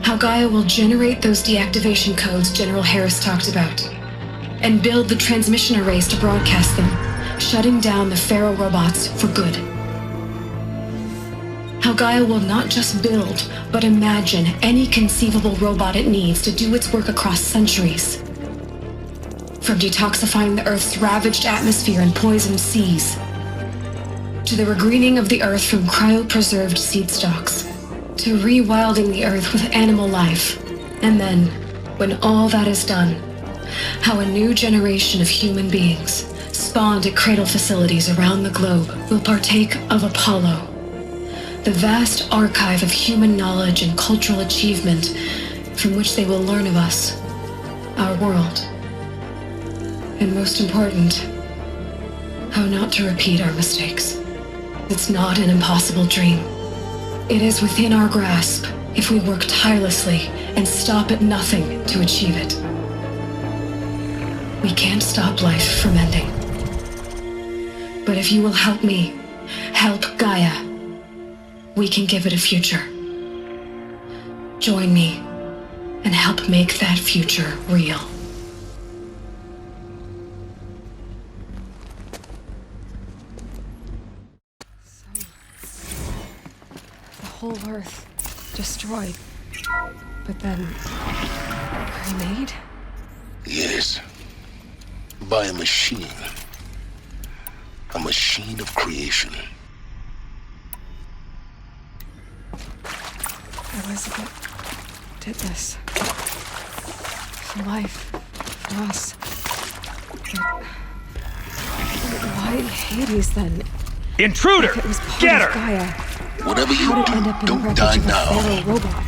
How Gaia will generate those deactivation codes General Harris talked about, and build the transmission arrays to broadcast them, shutting down the Pharaoh robots for good. How Gaia will not just build, but imagine any conceivable robot it needs to do its work across centuries. From detoxifying the Earth's ravaged atmosphere and poisoned seas, to the regreening of the Earth from cryopreserved seed stalks, to rewilding the Earth with animal life. And then, when all that is done, how a new generation of human beings, spawned at cradle facilities around the globe, will partake of Apollo, the vast archive of human knowledge and cultural achievement from which they will learn of us, our world. And most important, how not to repeat our mistakes. It's not an impossible dream. It is within our grasp if we work tirelessly and stop at nothing to achieve it. We can't stop life from ending. But if you will help me, help Gaia, we can give it a future. Join me and help make that future real. The whole Earth destroyed, but then remade? Yes. By a machine. A machine of creation. Elizabeth did this. For life. For us. But why Hades then? Intruder! If it was part Get of her! Gaia, Whatever you how did it do, end up in don't the die wreckage of a now. Pharaoh robot?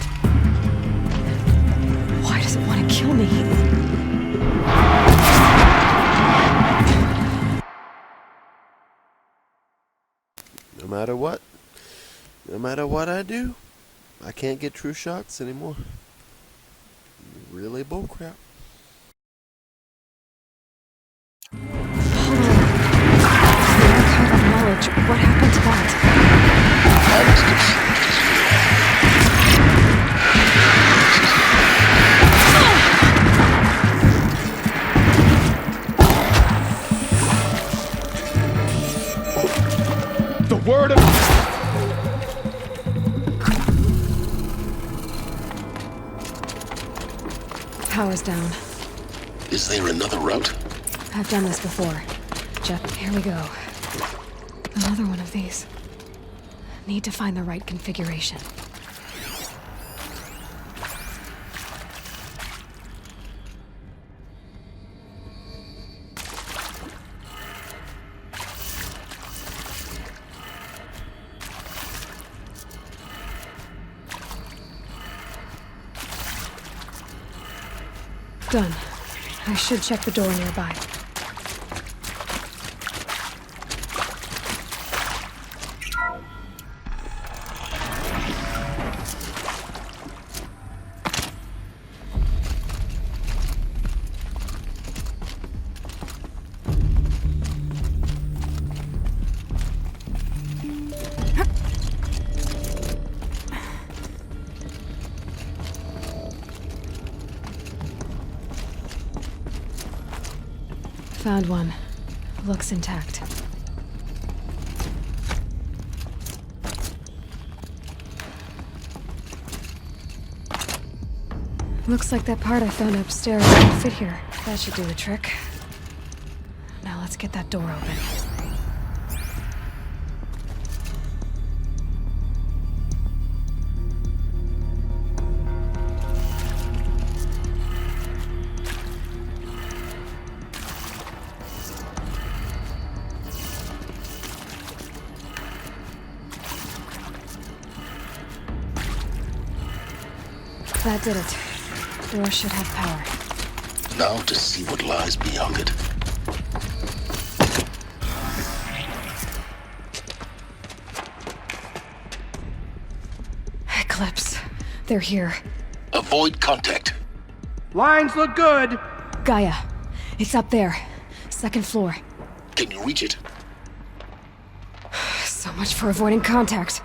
Why does it want to kill me? No matter what I do, I can't get true shots anymore. Really bullcrap. Apollo. The archive of knowledge. What happened to that? That is the power's down. Is there another route? I've done this before. Here we go. Another one of these. Need to find the right configuration. Done. I should check the door nearby. Found one. Looks intact. Looks like that part I found upstairs won't fit here. That should do the trick. Now let's get that door open. That did it. Door should have power. Now to see what lies beyond it. Eclipse. They're here. Avoid contact. Lines look good. Gaia. It's up there. Second floor. Can you reach it? So much for avoiding contact.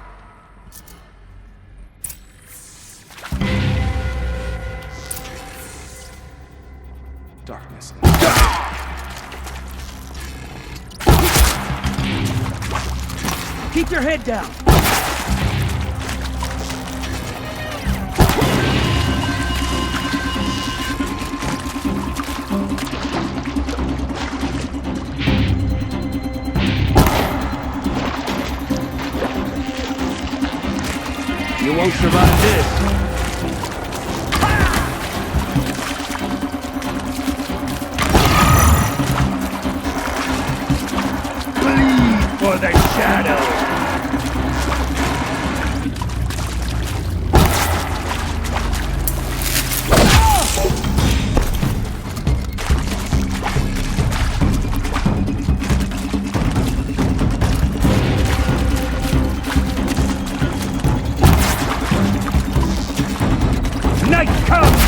Darkness. Keep your head down. You won't survive this. For the shadow! Night comes!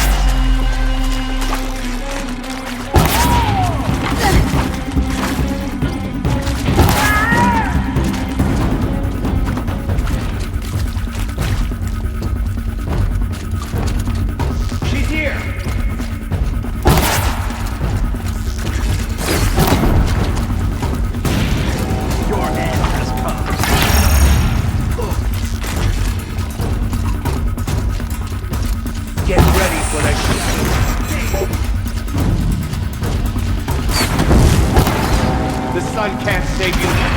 Get ready for the shadow. The sun can't save you now.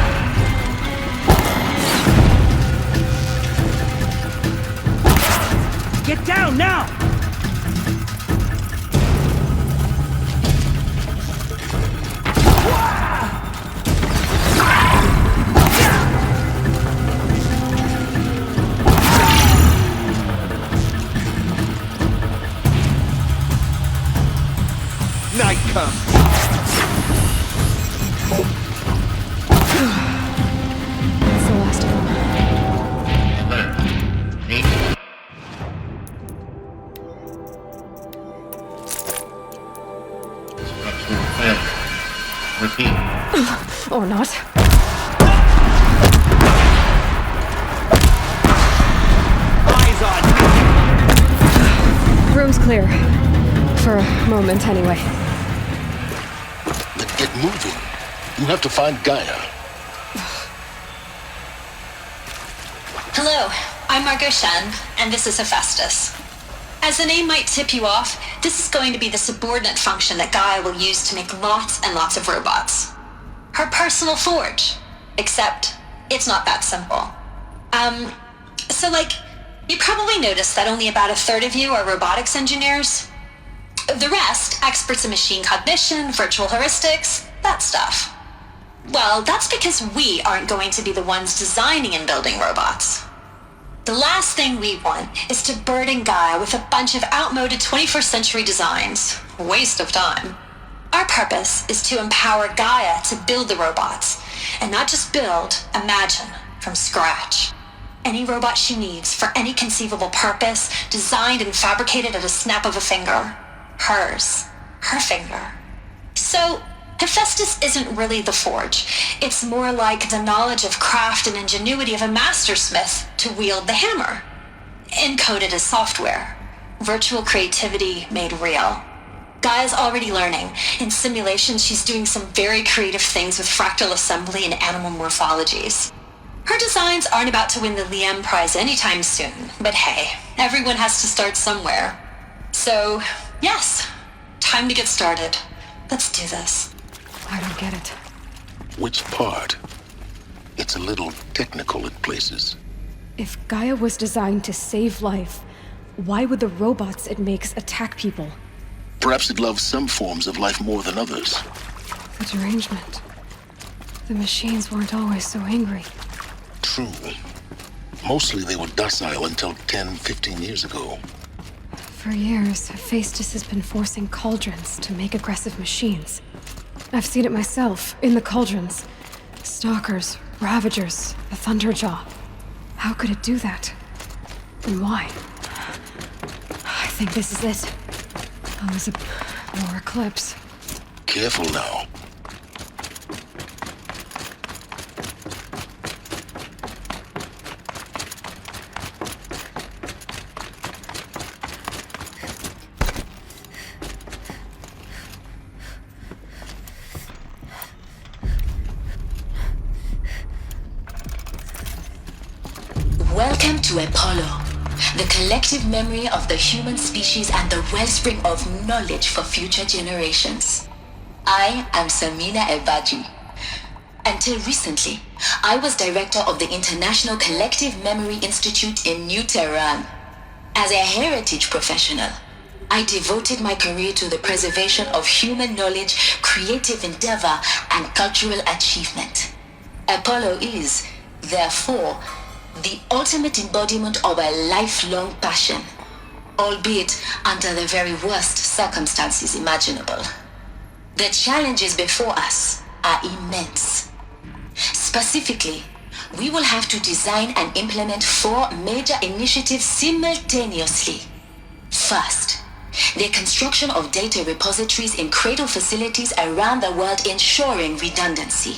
Get down now! Night comes. That's the last of them. Alert. Read. Structural failure. Repeat. Or not. Eyes on me. Room's clear. For a moment, anyway. Then get moving. You have to find Gaia. Hello, I'm Margot Shen, and this is Hephaestus. As the name might tip you off, this is going to be the subordinate function that Gaia will use to make lots and lots of robots. Her personal forge. Except, it's not that simple. You probably noticed that only about a third of you are robotics engineers. The rest, experts in machine cognition, virtual heuristics, that stuff. Well, that's because we aren't going to be the ones designing and building robots. The last thing we want is to burden Gaia with a bunch of outmoded 21st century designs. Waste of time. Our purpose is to empower Gaia to build the robots, and not just build, imagine, from scratch. Any robot she needs for any conceivable purpose, designed and fabricated at a snap of a finger. Hers. Her finger. So, Hephaestus isn't really the forge. It's more like the knowledge of craft and ingenuity of a mastersmith to wield the hammer. Encoded as software. Virtual creativity made real. Gaia's already learning. In simulations, she's doing some very creative things with fractal assembly and animal morphologies. Her designs aren't about to win the Liam Prize anytime soon, but hey, everyone has to start somewhere. So, yes, time to get started. Let's do this. I don't get it. Which part? It's a little technical at places. If Gaia was designed to save life, why would the robots it makes attack people? Perhaps it loves some forms of life more than others. The derangement. The machines weren't always so angry. True. Mostly they were docile until 10, 15 years ago. For years, Hephaestus has been forcing cauldrons to make aggressive machines. I've seen it myself, in the cauldrons. Stalkers, Ravagers, the Thunderjaw. How could it do that? And why? I think this is it. Elizabeth, or Eclipse. Careful now. Welcome to Apollo, the collective memory of the human species and the wellspring of knowledge for future generations. I am Samina Ebaji. Until recently, I was director of the International Collective Memory Institute in New Tehran. As a heritage professional, I devoted my career to the preservation of human knowledge, creative endeavor, and cultural achievement. Apollo is, therefore, the ultimate embodiment of a lifelong passion, albeit under the very worst circumstances imaginable. The challenges before us are immense. Specifically, we will have to design and implement 4 major initiatives simultaneously. First, the construction of data repositories in cradle facilities around the world, ensuring redundancy.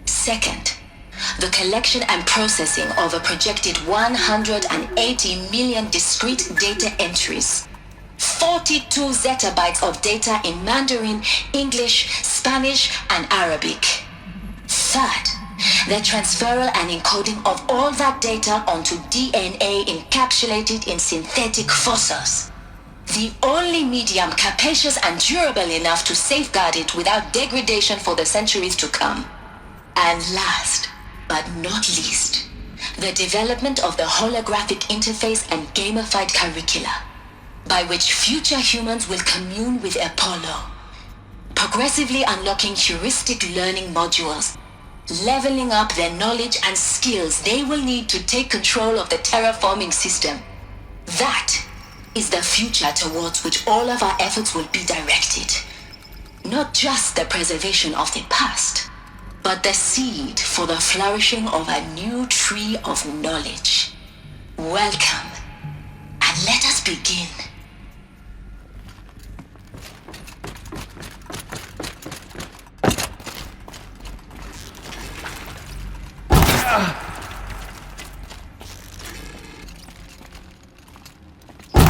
Second, the collection and processing of a projected 180 million discrete data entries, 42 zettabytes of data in Mandarin, English, Spanish, and Arabic. Third, the transferal and encoding of all that data onto DNA encapsulated in synthetic fossils. The only medium capacious and durable enough to safeguard it without degradation for the centuries to come. And last, but not least, the development of the holographic interface and gamified curricula, by which future humans will commune with Apollo, progressively unlocking heuristic learning modules, leveling up their knowledge and skills they will need to take control of the terraforming system. That is the future towards which all of our efforts will be directed. Not just the preservation of the past, but the seed for the flourishing of a new tree of knowledge. Welcome, and let us begin.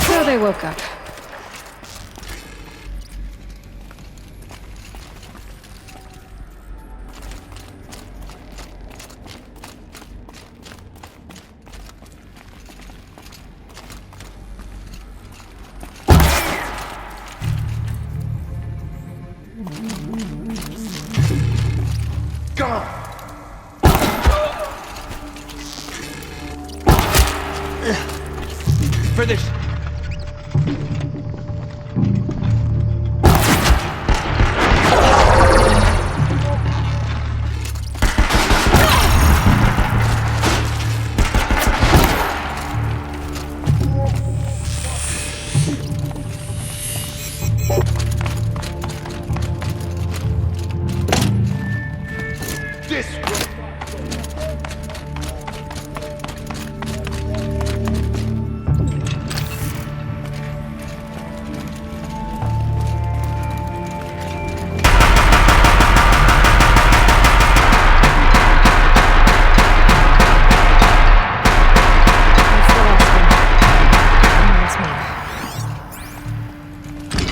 So they woke up. For this.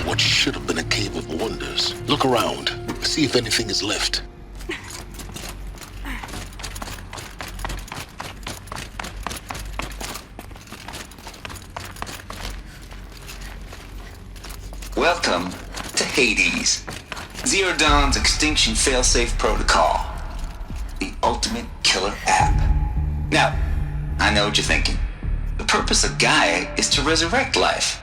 What should have been a cave of wonders. Look around. See if anything is left. Welcome to Hades, Zero Dawn's extinction failsafe protocol, the ultimate killer app. Now, I know what you're thinking. The purpose of Gaia is to resurrect life.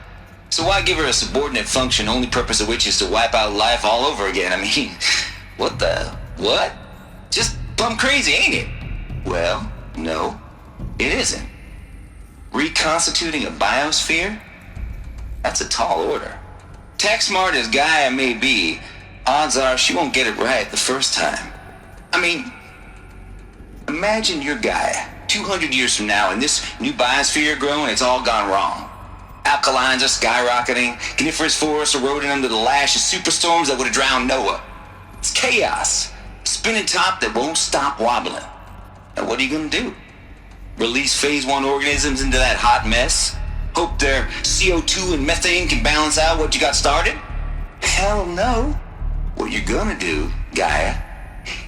So why give her a subordinate function, only purpose of which is to wipe out life all over again? I mean, what? Just plumb crazy, ain't it? Well, no, it isn't. Reconstituting a biosphere? That's a tall order. Tech smart as Gaia may be, odds are she won't get it right the first time. I mean, imagine you're Gaia, 200 years from now, and this new biosphere growing, it's all gone wrong. Alkalines are skyrocketing, coniferous forests eroding under the lash of superstorms that would have drowned Noah. It's chaos, spinning top that won't stop wobbling. Now what are you gonna do? Release phase 1 organisms into that hot mess? Hope their CO2 and methane can balance out what you got started? Hell no. What you're gonna do, Gaia,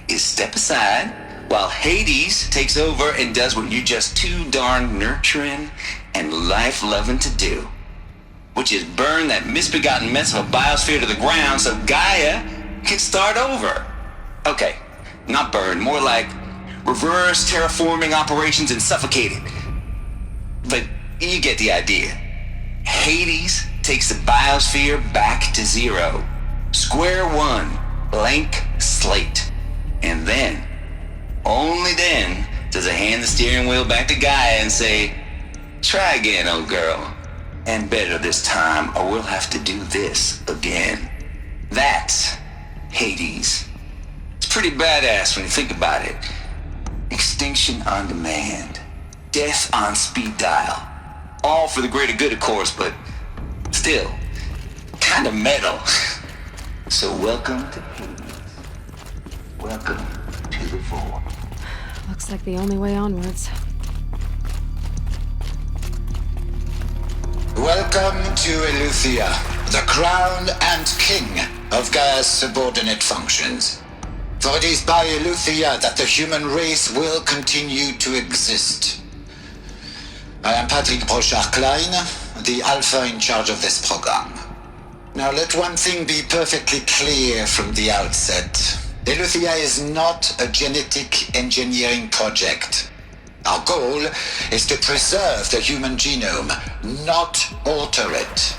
is step aside while Hades takes over and does what you're just too darn nurturing and life-loving to do, which is burn that misbegotten mess of a biosphere to the ground so Gaia can start over. Okay, not burn, more like reverse terraforming operations and suffocate it. But you get the idea. Hades takes the biosphere back to zero. Square one, blank slate. And then, only then, does it hand the steering wheel back to Gaia and say, try again, old girl. And better this time, or we'll have to do this again. That's Hades. It's pretty badass when you think about it. Extinction on demand. Death on speed dial. All for the greater good, of course, but still, kind of metal. So welcome to Hades. Welcome to the Void. Looks like the only way onwards. Welcome to Eleuthia, the crown and king of Gaia's subordinate functions. For it is by Eleuthia that the human race will continue to exist. I am Patrick Brochard-Klein, the Alpha in charge of this program. Now let one thing be perfectly clear from the outset. Eleuthia is not a genetic engineering project. Our goal is to preserve the human genome, not alter it.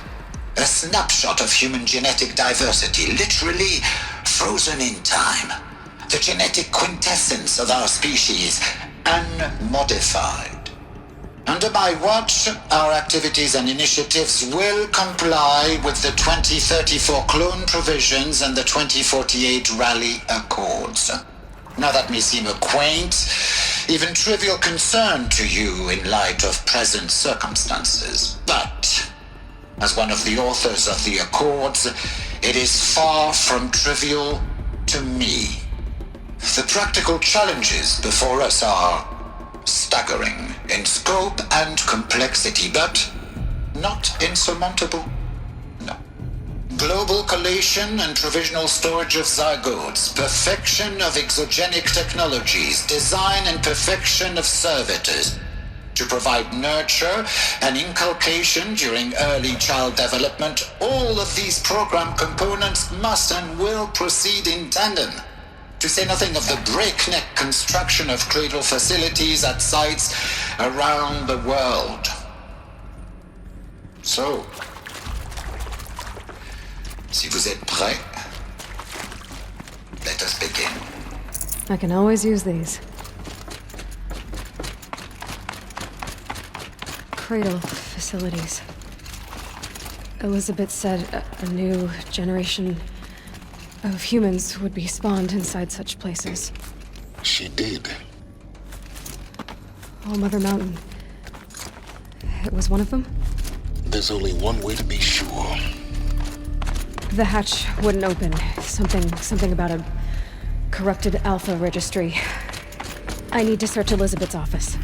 A snapshot of human genetic diversity, literally frozen in time. The genetic quintessence of our species, unmodified. Under my watch, our activities and initiatives will comply with the 2034 clone provisions and the 2048 Raleigh Accords. Now that may seem a quaint, even trivial concern to you in light of present circumstances, but as one of the authors of the Accords, it is far from trivial to me. The practical challenges before us are staggering in scope and complexity, but not insurmountable. No. Global collation and provisional storage of zygotes, perfection of exogenic technologies, design and perfection of servitors, to provide nurture and inculcation during early child development, all of these program components must and will proceed in tandem. To say nothing of the breakneck construction of cradle facilities at sites around the world. So, si vous êtes prêts, let us begin. I can always use these. Cradle facilities. Elizabeth said a new generation of humans would be spawned inside such places. She did. All Mother Mountain. It was one of them? There's only one way to be sure. The hatch wouldn't open. Something about a corrupted Alpha registry. I need to search Elizabeth's office.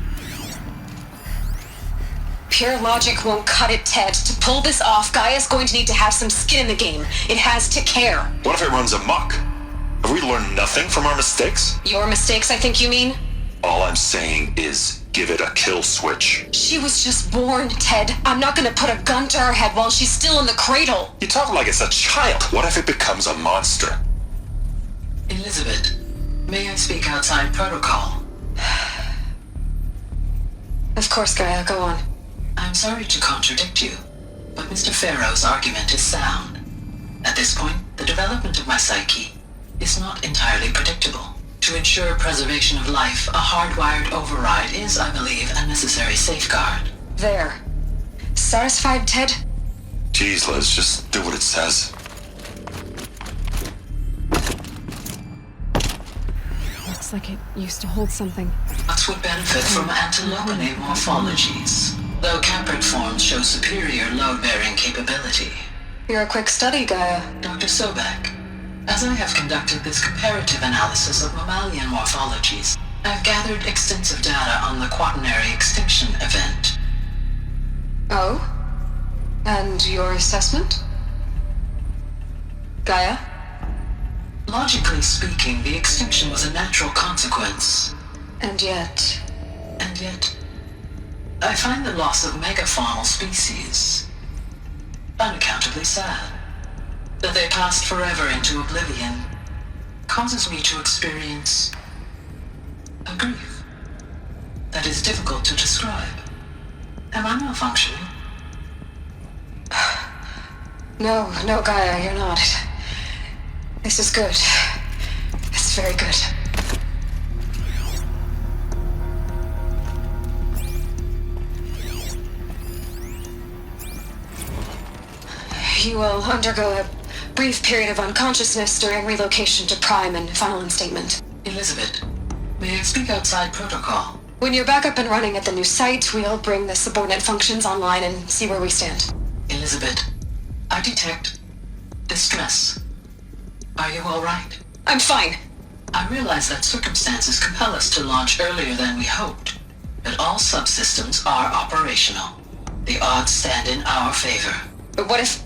Pure logic won't cut it, Ted. To pull this off, Gaia's going to need to have some skin in the game. It has to care. What if it runs amok? Have we learned nothing from our mistakes? Your mistakes, I think you mean? All I'm saying is give it a kill switch. She was just born, Ted. I'm not gonna put a gun to her head while she's still in the cradle. You talk like it's a child. What if it becomes a monster? Elizabeth, may I speak outside protocol? Of course, Gaia, go on. I'm sorry to contradict you, but Mr. Farrow's argument is sound. At this point, the development of my psyche is not entirely predictable. To ensure preservation of life, a hardwired override is, I believe, a necessary safeguard. There. Satisfied, Ted? Jeez, Liz, just do what it says. Looks like it used to hold something. What would benefit from antilopinate morphologies, though caprid forms show superior load-bearing capability. You're a quick study, Gaia. Dr. Sobek, as I have conducted this comparative analysis of mammalian morphologies, I've gathered extensive data on the quaternary extinction event. Oh? And your assessment? Gaia? Logically speaking, the extinction was a natural consequence. And yet, I find the loss of megafaunal species unaccountably sad. That they passed forever into oblivion causes me to experience a grief that is difficult to describe. Am I malfunctioning? No, Gaia, you're not. This is good. It's very good. You will undergo a brief period of unconsciousness during relocation to Prime and final instatement. Elizabeth, may I speak outside protocol? When you're back up and running at the new site, we'll bring the subordinate functions online and see where we stand. Elizabeth, I detect distress. Are you all right? I'm fine. I realize that circumstances compel us to launch earlier than we hoped, but all subsystems are operational. The odds stand in our favor. But what if...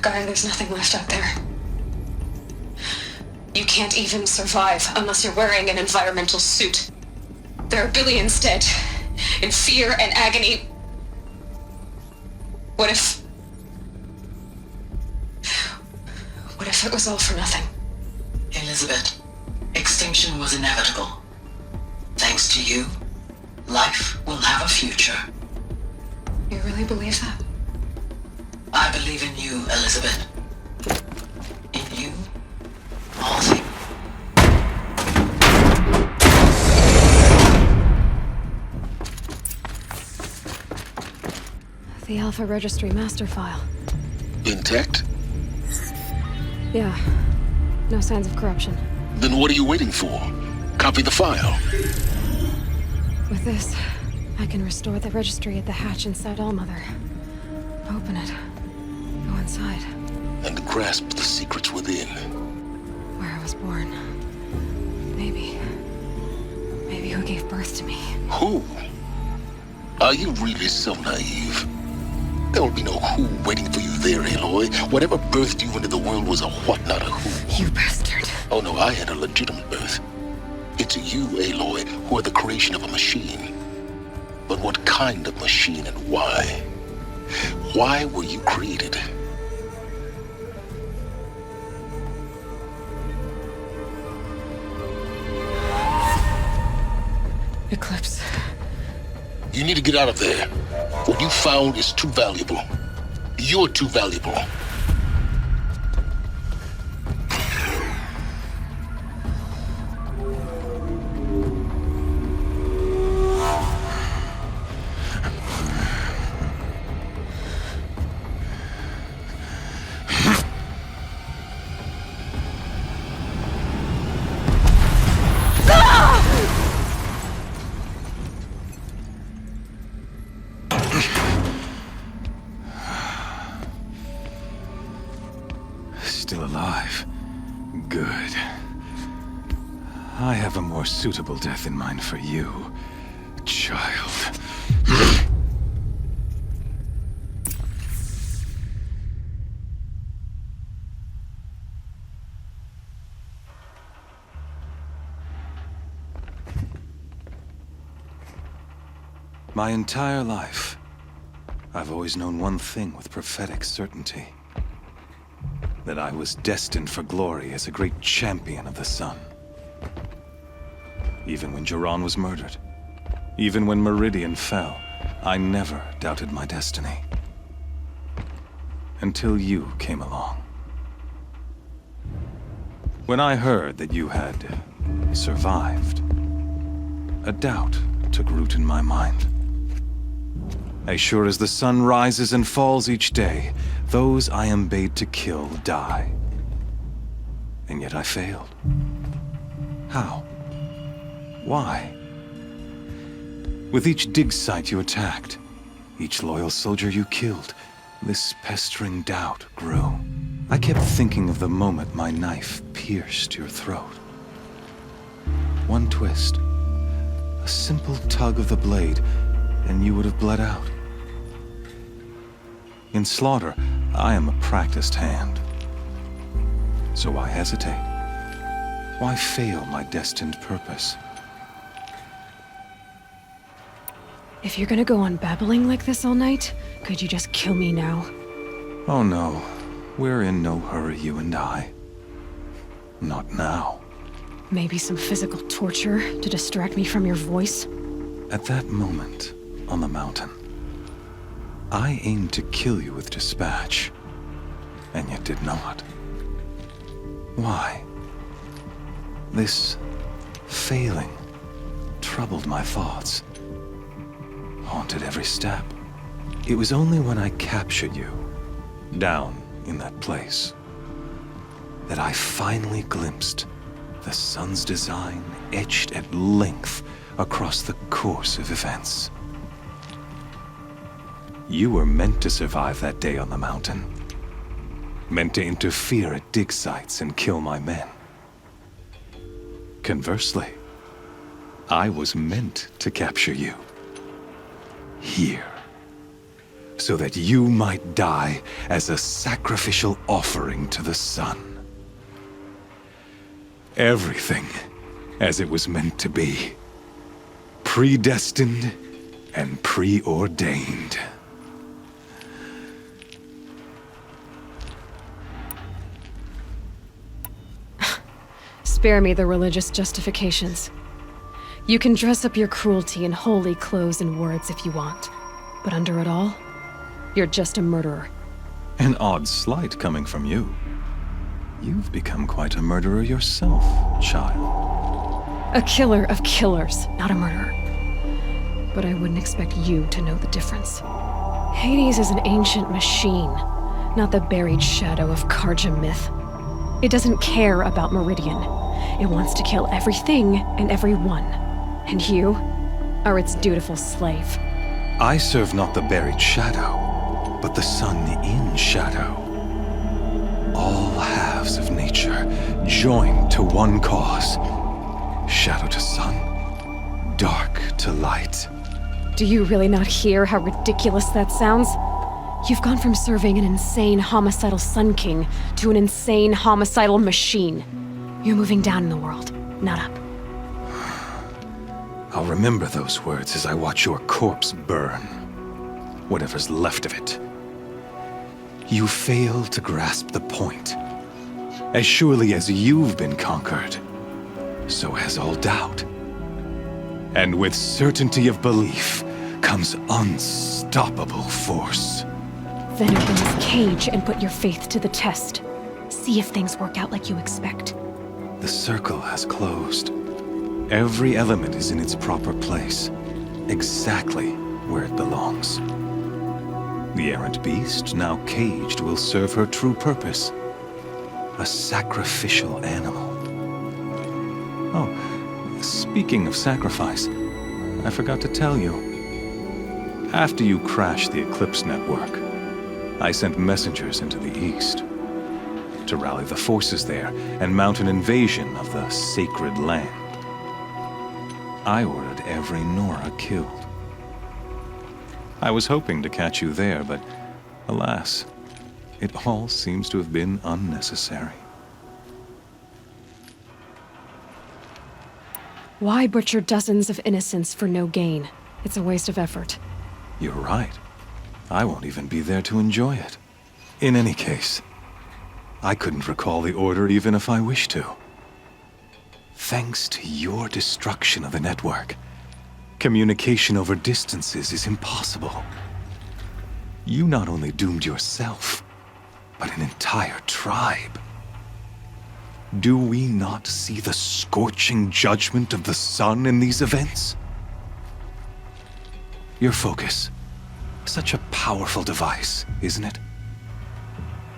Gaia, there's nothing left out there. You can't even survive unless you're wearing an environmental suit. There are billions dead, in fear and agony. What if it was all for nothing? Elizabeth, extinction was inevitable. Thanks to you, life will have a future. You really believe that? I believe in you, Elizabeth. In you, all things. The Alpha Registry master file. Intact? Yeah. No signs of corruption. Then what are you waiting for? Copy the file. With this, I can restore the registry at the hatch inside Allmother. Open it. Go inside. And grasp the secrets within. Where I was born. Maybe who gave birth to me. Who? Are you really so naive? There will be no who waiting for you there, Aloy. Whatever birthed you into the world was a what, not a who. You bastard. Oh no, I had a legitimate birth. It's you, Aloy, who are the creation of a machine. But what kind of machine and why? Why were you created? Eclipse. You need to get out of there. What you found is too valuable. You're too valuable. Still alive. Good. I have a more suitable death in mind for you, child. My entire life, I've always known one thing with prophetic certainty. That I was destined for glory as a great champion of the sun. Even when Jiran was murdered, even when Meridian fell, I never doubted my destiny. Until you came along. When I heard that you had survived, a doubt took root in my mind. As sure as the sun rises and falls each day, those I am bade to kill die. And yet I failed. How? Why? With each dig site you attacked, each loyal soldier you killed, this pestering doubt grew. I kept thinking of the moment my knife pierced your throat. One twist, a simple tug of the blade, and you would have bled out. In slaughter, I am a practiced hand. So why hesitate? Why fail my destined purpose? If you're gonna go on babbling like this all night, could you just kill me now? Oh no, we're in no hurry, you and I. Not now. Maybe some physical torture to distract me from your voice? At that moment, on the mountain, I aimed to kill you with dispatch, and yet did not. Why? This failing troubled my thoughts, haunted every step. It was only when I captured you, down in that place, that I finally glimpsed the sun's design etched at length across the course of events. You were meant to survive that day on the mountain. Meant to interfere at dig sites and kill my men. Conversely, I was meant to capture you. Here. So that you might die as a sacrificial offering to the sun. Everything as it was meant to be. Predestined and preordained. Spare me the religious justifications. You can dress up your cruelty in holy clothes and words if you want, but under it all, you're just a murderer. An odd slight coming from you. You've become quite a murderer yourself, child. A killer of killers, not a murderer. But I wouldn't expect you to know the difference. Hades is an ancient machine, not the buried shadow of Karja myth. It doesn't care about Meridian. It wants to kill everything and everyone. And you are its dutiful slave. I serve not the buried shadow, but the sun in shadow. All halves of nature joined to one cause. Shadow to sun, dark to light. Do you really not hear how ridiculous that sounds? You've gone from serving an insane homicidal Sun King to an insane homicidal machine. You're moving down in the world, not up. I'll remember those words as I watch your corpse burn. Whatever's left of it. You fail to grasp the point. As surely as you've been conquered, so has all doubt. And with certainty of belief comes unstoppable force. Then open this cage and put your faith to the test. See if things work out like you expect. The circle has closed. Every element is in its proper place, exactly where it belongs. The errant beast, now caged, will serve her true purpose. A sacrificial animal. Oh, speaking of sacrifice, I forgot to tell you. After you crashed the Eclipse network, I sent messengers into the east to rally the forces there and mount an invasion of the sacred land. I ordered every Nora killed. I was hoping to catch you there, but alas, it all seems to have been unnecessary. Why butcher dozens of innocents for no gain? It's a waste of effort. You're right. I won't even be there to enjoy it. In any case, I couldn't recall the order even if I wished to. Thanks to your destruction of the network, communication over distances is impossible. You not only doomed yourself, but an entire tribe. Do we not see the scorching judgment of the sun in these events? Your focus, such a powerful device, isn't it?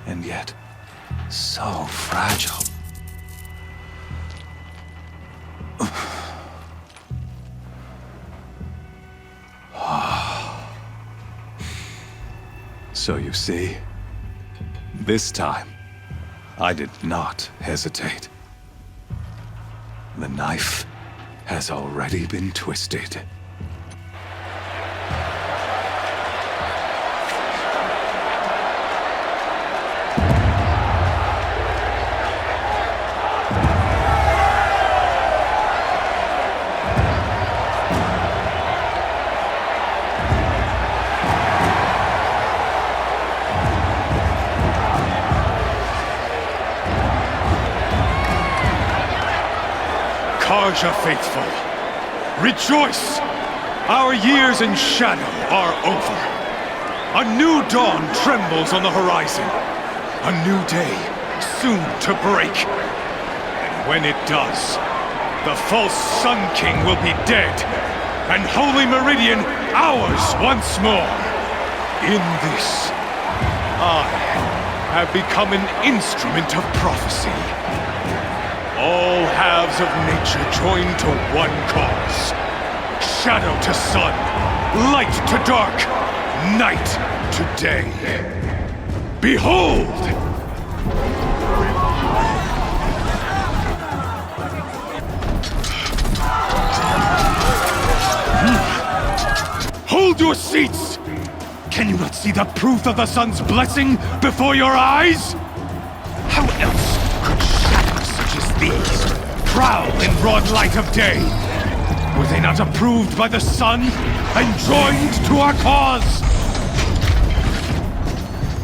And yet, so fragile. So you see, this time, I did not hesitate. The knife has already been twisted. Karja faithful, rejoice! Our years in shadow are over. A new dawn trembles on the horizon. A new day soon to break. And when it does, the false Sun King will be dead, and Holy Meridian ours once more. In this, I have become an instrument of prophecy. All halves of nature join to one cause. Shadow to sun, light to dark, night to day. Behold! Hold your seats! Can you not see the proof of the sun's blessing before your eyes? How else could shadows such as these prowl in broad light of day? Were they not approved by the sun and joined to our cause?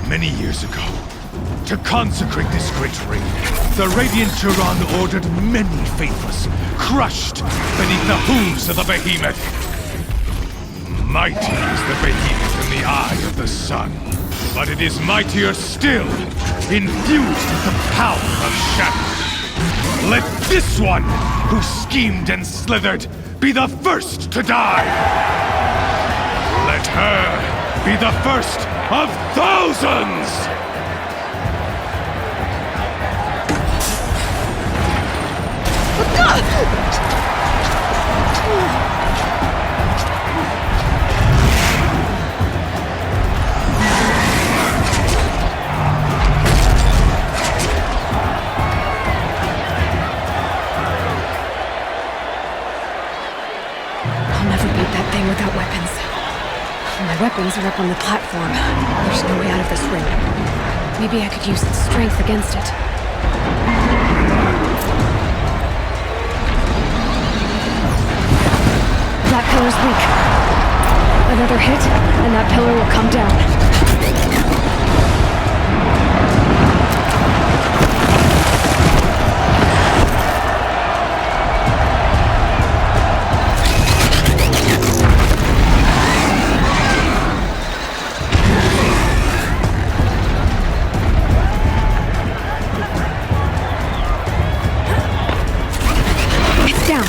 Many years ago, to consecrate this great ring, the Radiant Turan ordered many faithless, crushed beneath the hooves of the behemoth. Mighty is the behemoth in the eye of the sun, but it is mightier still, infused with the power of shadow. Let this one, who schemed and slithered, be the first to die! Let her be the first of thousands! I'll never beat that thing without weapons. My weapons are up on the platform. There's no way out of this ring. Maybe I could use its strength against it. That pillar's weak. Another hit, and that pillar will come down. It's down.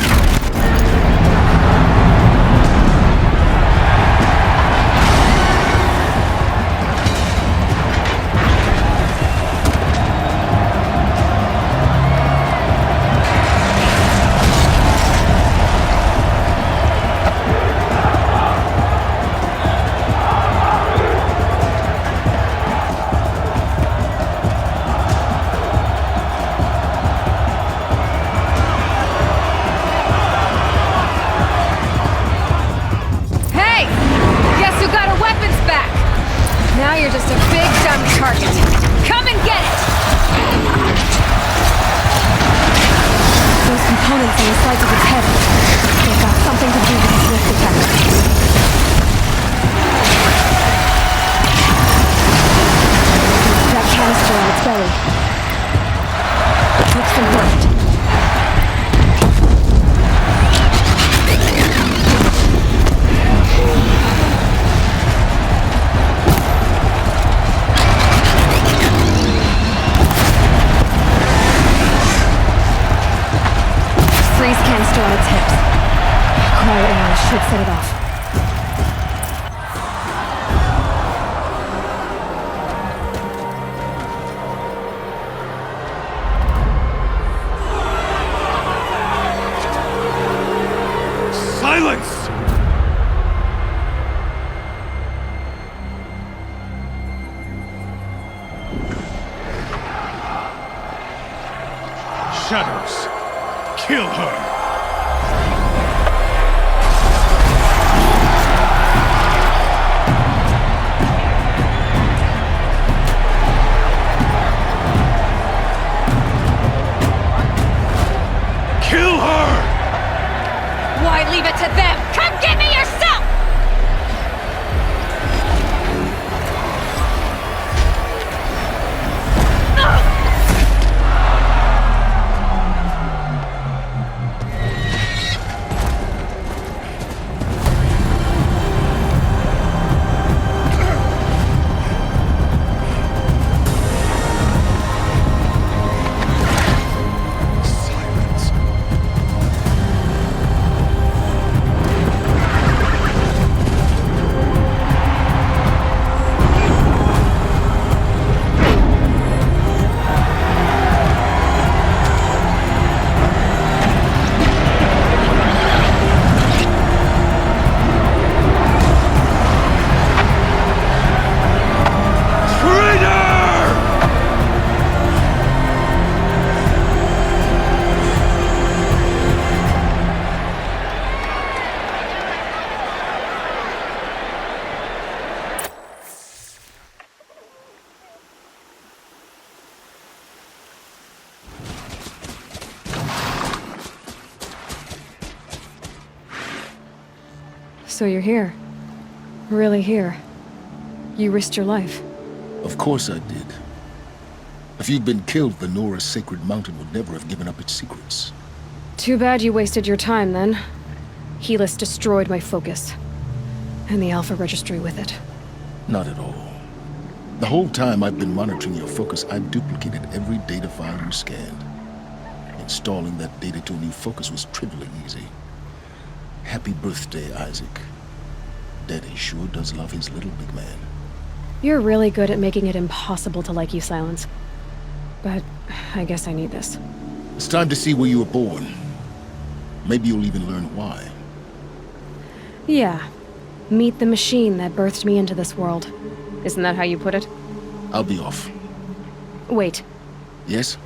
Hey! Guess who got her weapons back? Now you're just a big dumb target. Come and get it! Those components on the sides of its head. They've got something to do with its lift detector. That canister on its belly. Looks important. Freeze canister on its hips. Quiet arrow should set it off. Silence! Shadows, kill her! Kill her! Why leave it to them? Come get me yourself! So you're here. Really here. You risked your life. Of course I did. If you'd been killed, the Nora's sacred mountain would never have given up its secrets. Too bad you wasted your time, then. Helis destroyed my focus. And the Alpha Registry with it. Not at all. The whole time I've been monitoring your focus, I've duplicated every data file you scanned. Installing that data to a new focus was trivially easy. Happy birthday, Isaac. Daddy sure does love his little big man. You're really good at making it impossible to like you, Silence. But I guess I need this. It's time to see where you were born. Maybe you'll even learn why. Yeah. Meet the machine that birthed me into this world. Isn't that how you put it? I'll be off. Wait. Yes?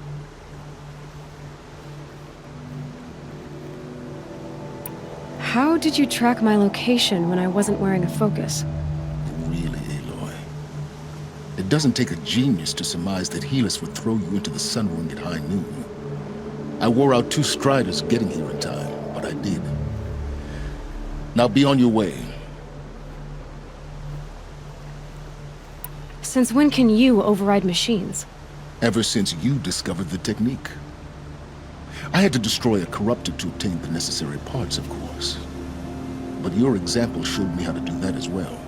How did you track my location when I wasn't wearing a focus? Really, Aloy? It doesn't take a genius to surmise that Helis would throw you into the Sun Ring at high noon. I wore out 2 striders getting here in time, but I did. Now be on your way. Since when can you override machines? Ever since you discovered the technique. I had to destroy a corruptor to obtain the necessary parts, of course. But your example showed me how to do that as well.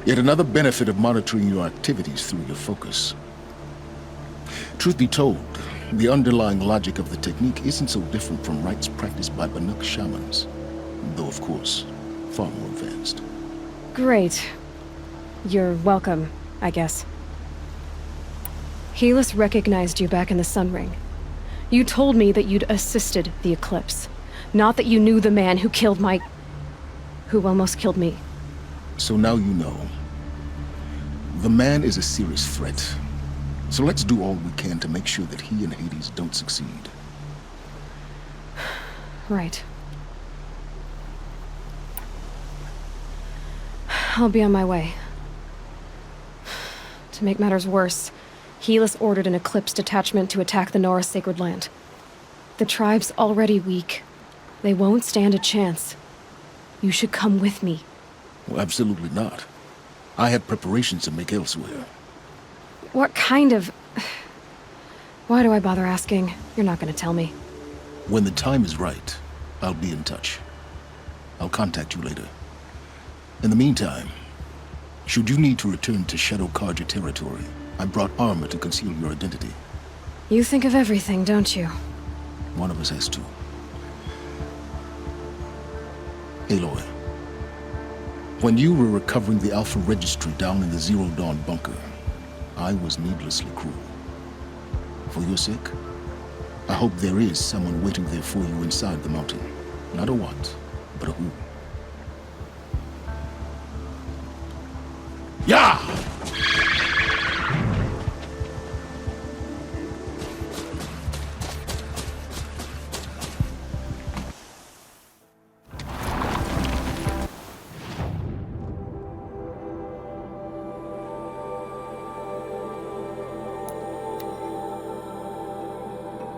Yet another benefit of monitoring your activities through your focus. Truth be told, the underlying logic of the technique isn't so different from rites practiced by Banuk shamans, though of course, far more advanced. Great. You're welcome, I guess. Helis recognized you back in the Sun Ring. You told me that you'd assisted the Eclipse, not that you knew the man who killed who almost killed me. So now you know. The man is a serious threat. So let's do all we can to make sure that he and Hades don't succeed. Right. I'll be on my way. To make matters worse, Helis ordered an Eclipse detachment to attack the Nora Sacred Land. The tribe's already weak. They won't stand a chance. You should come with me. Well, absolutely not. I have preparations to make elsewhere. What kind of... Why do I bother asking? You're not gonna tell me. When the time is right, I'll be in touch. I'll contact you later. In the meantime, should you need to return to Shadow Carja territory, I brought armor to conceal your identity. You think of everything, don't you? One of us has to. Aloy, when you were recovering the Alpha Registry down in the Zero Dawn bunker, I was needlessly cruel. For your sake, I hope there is someone waiting there for you inside the mountain. Not a what, but a who.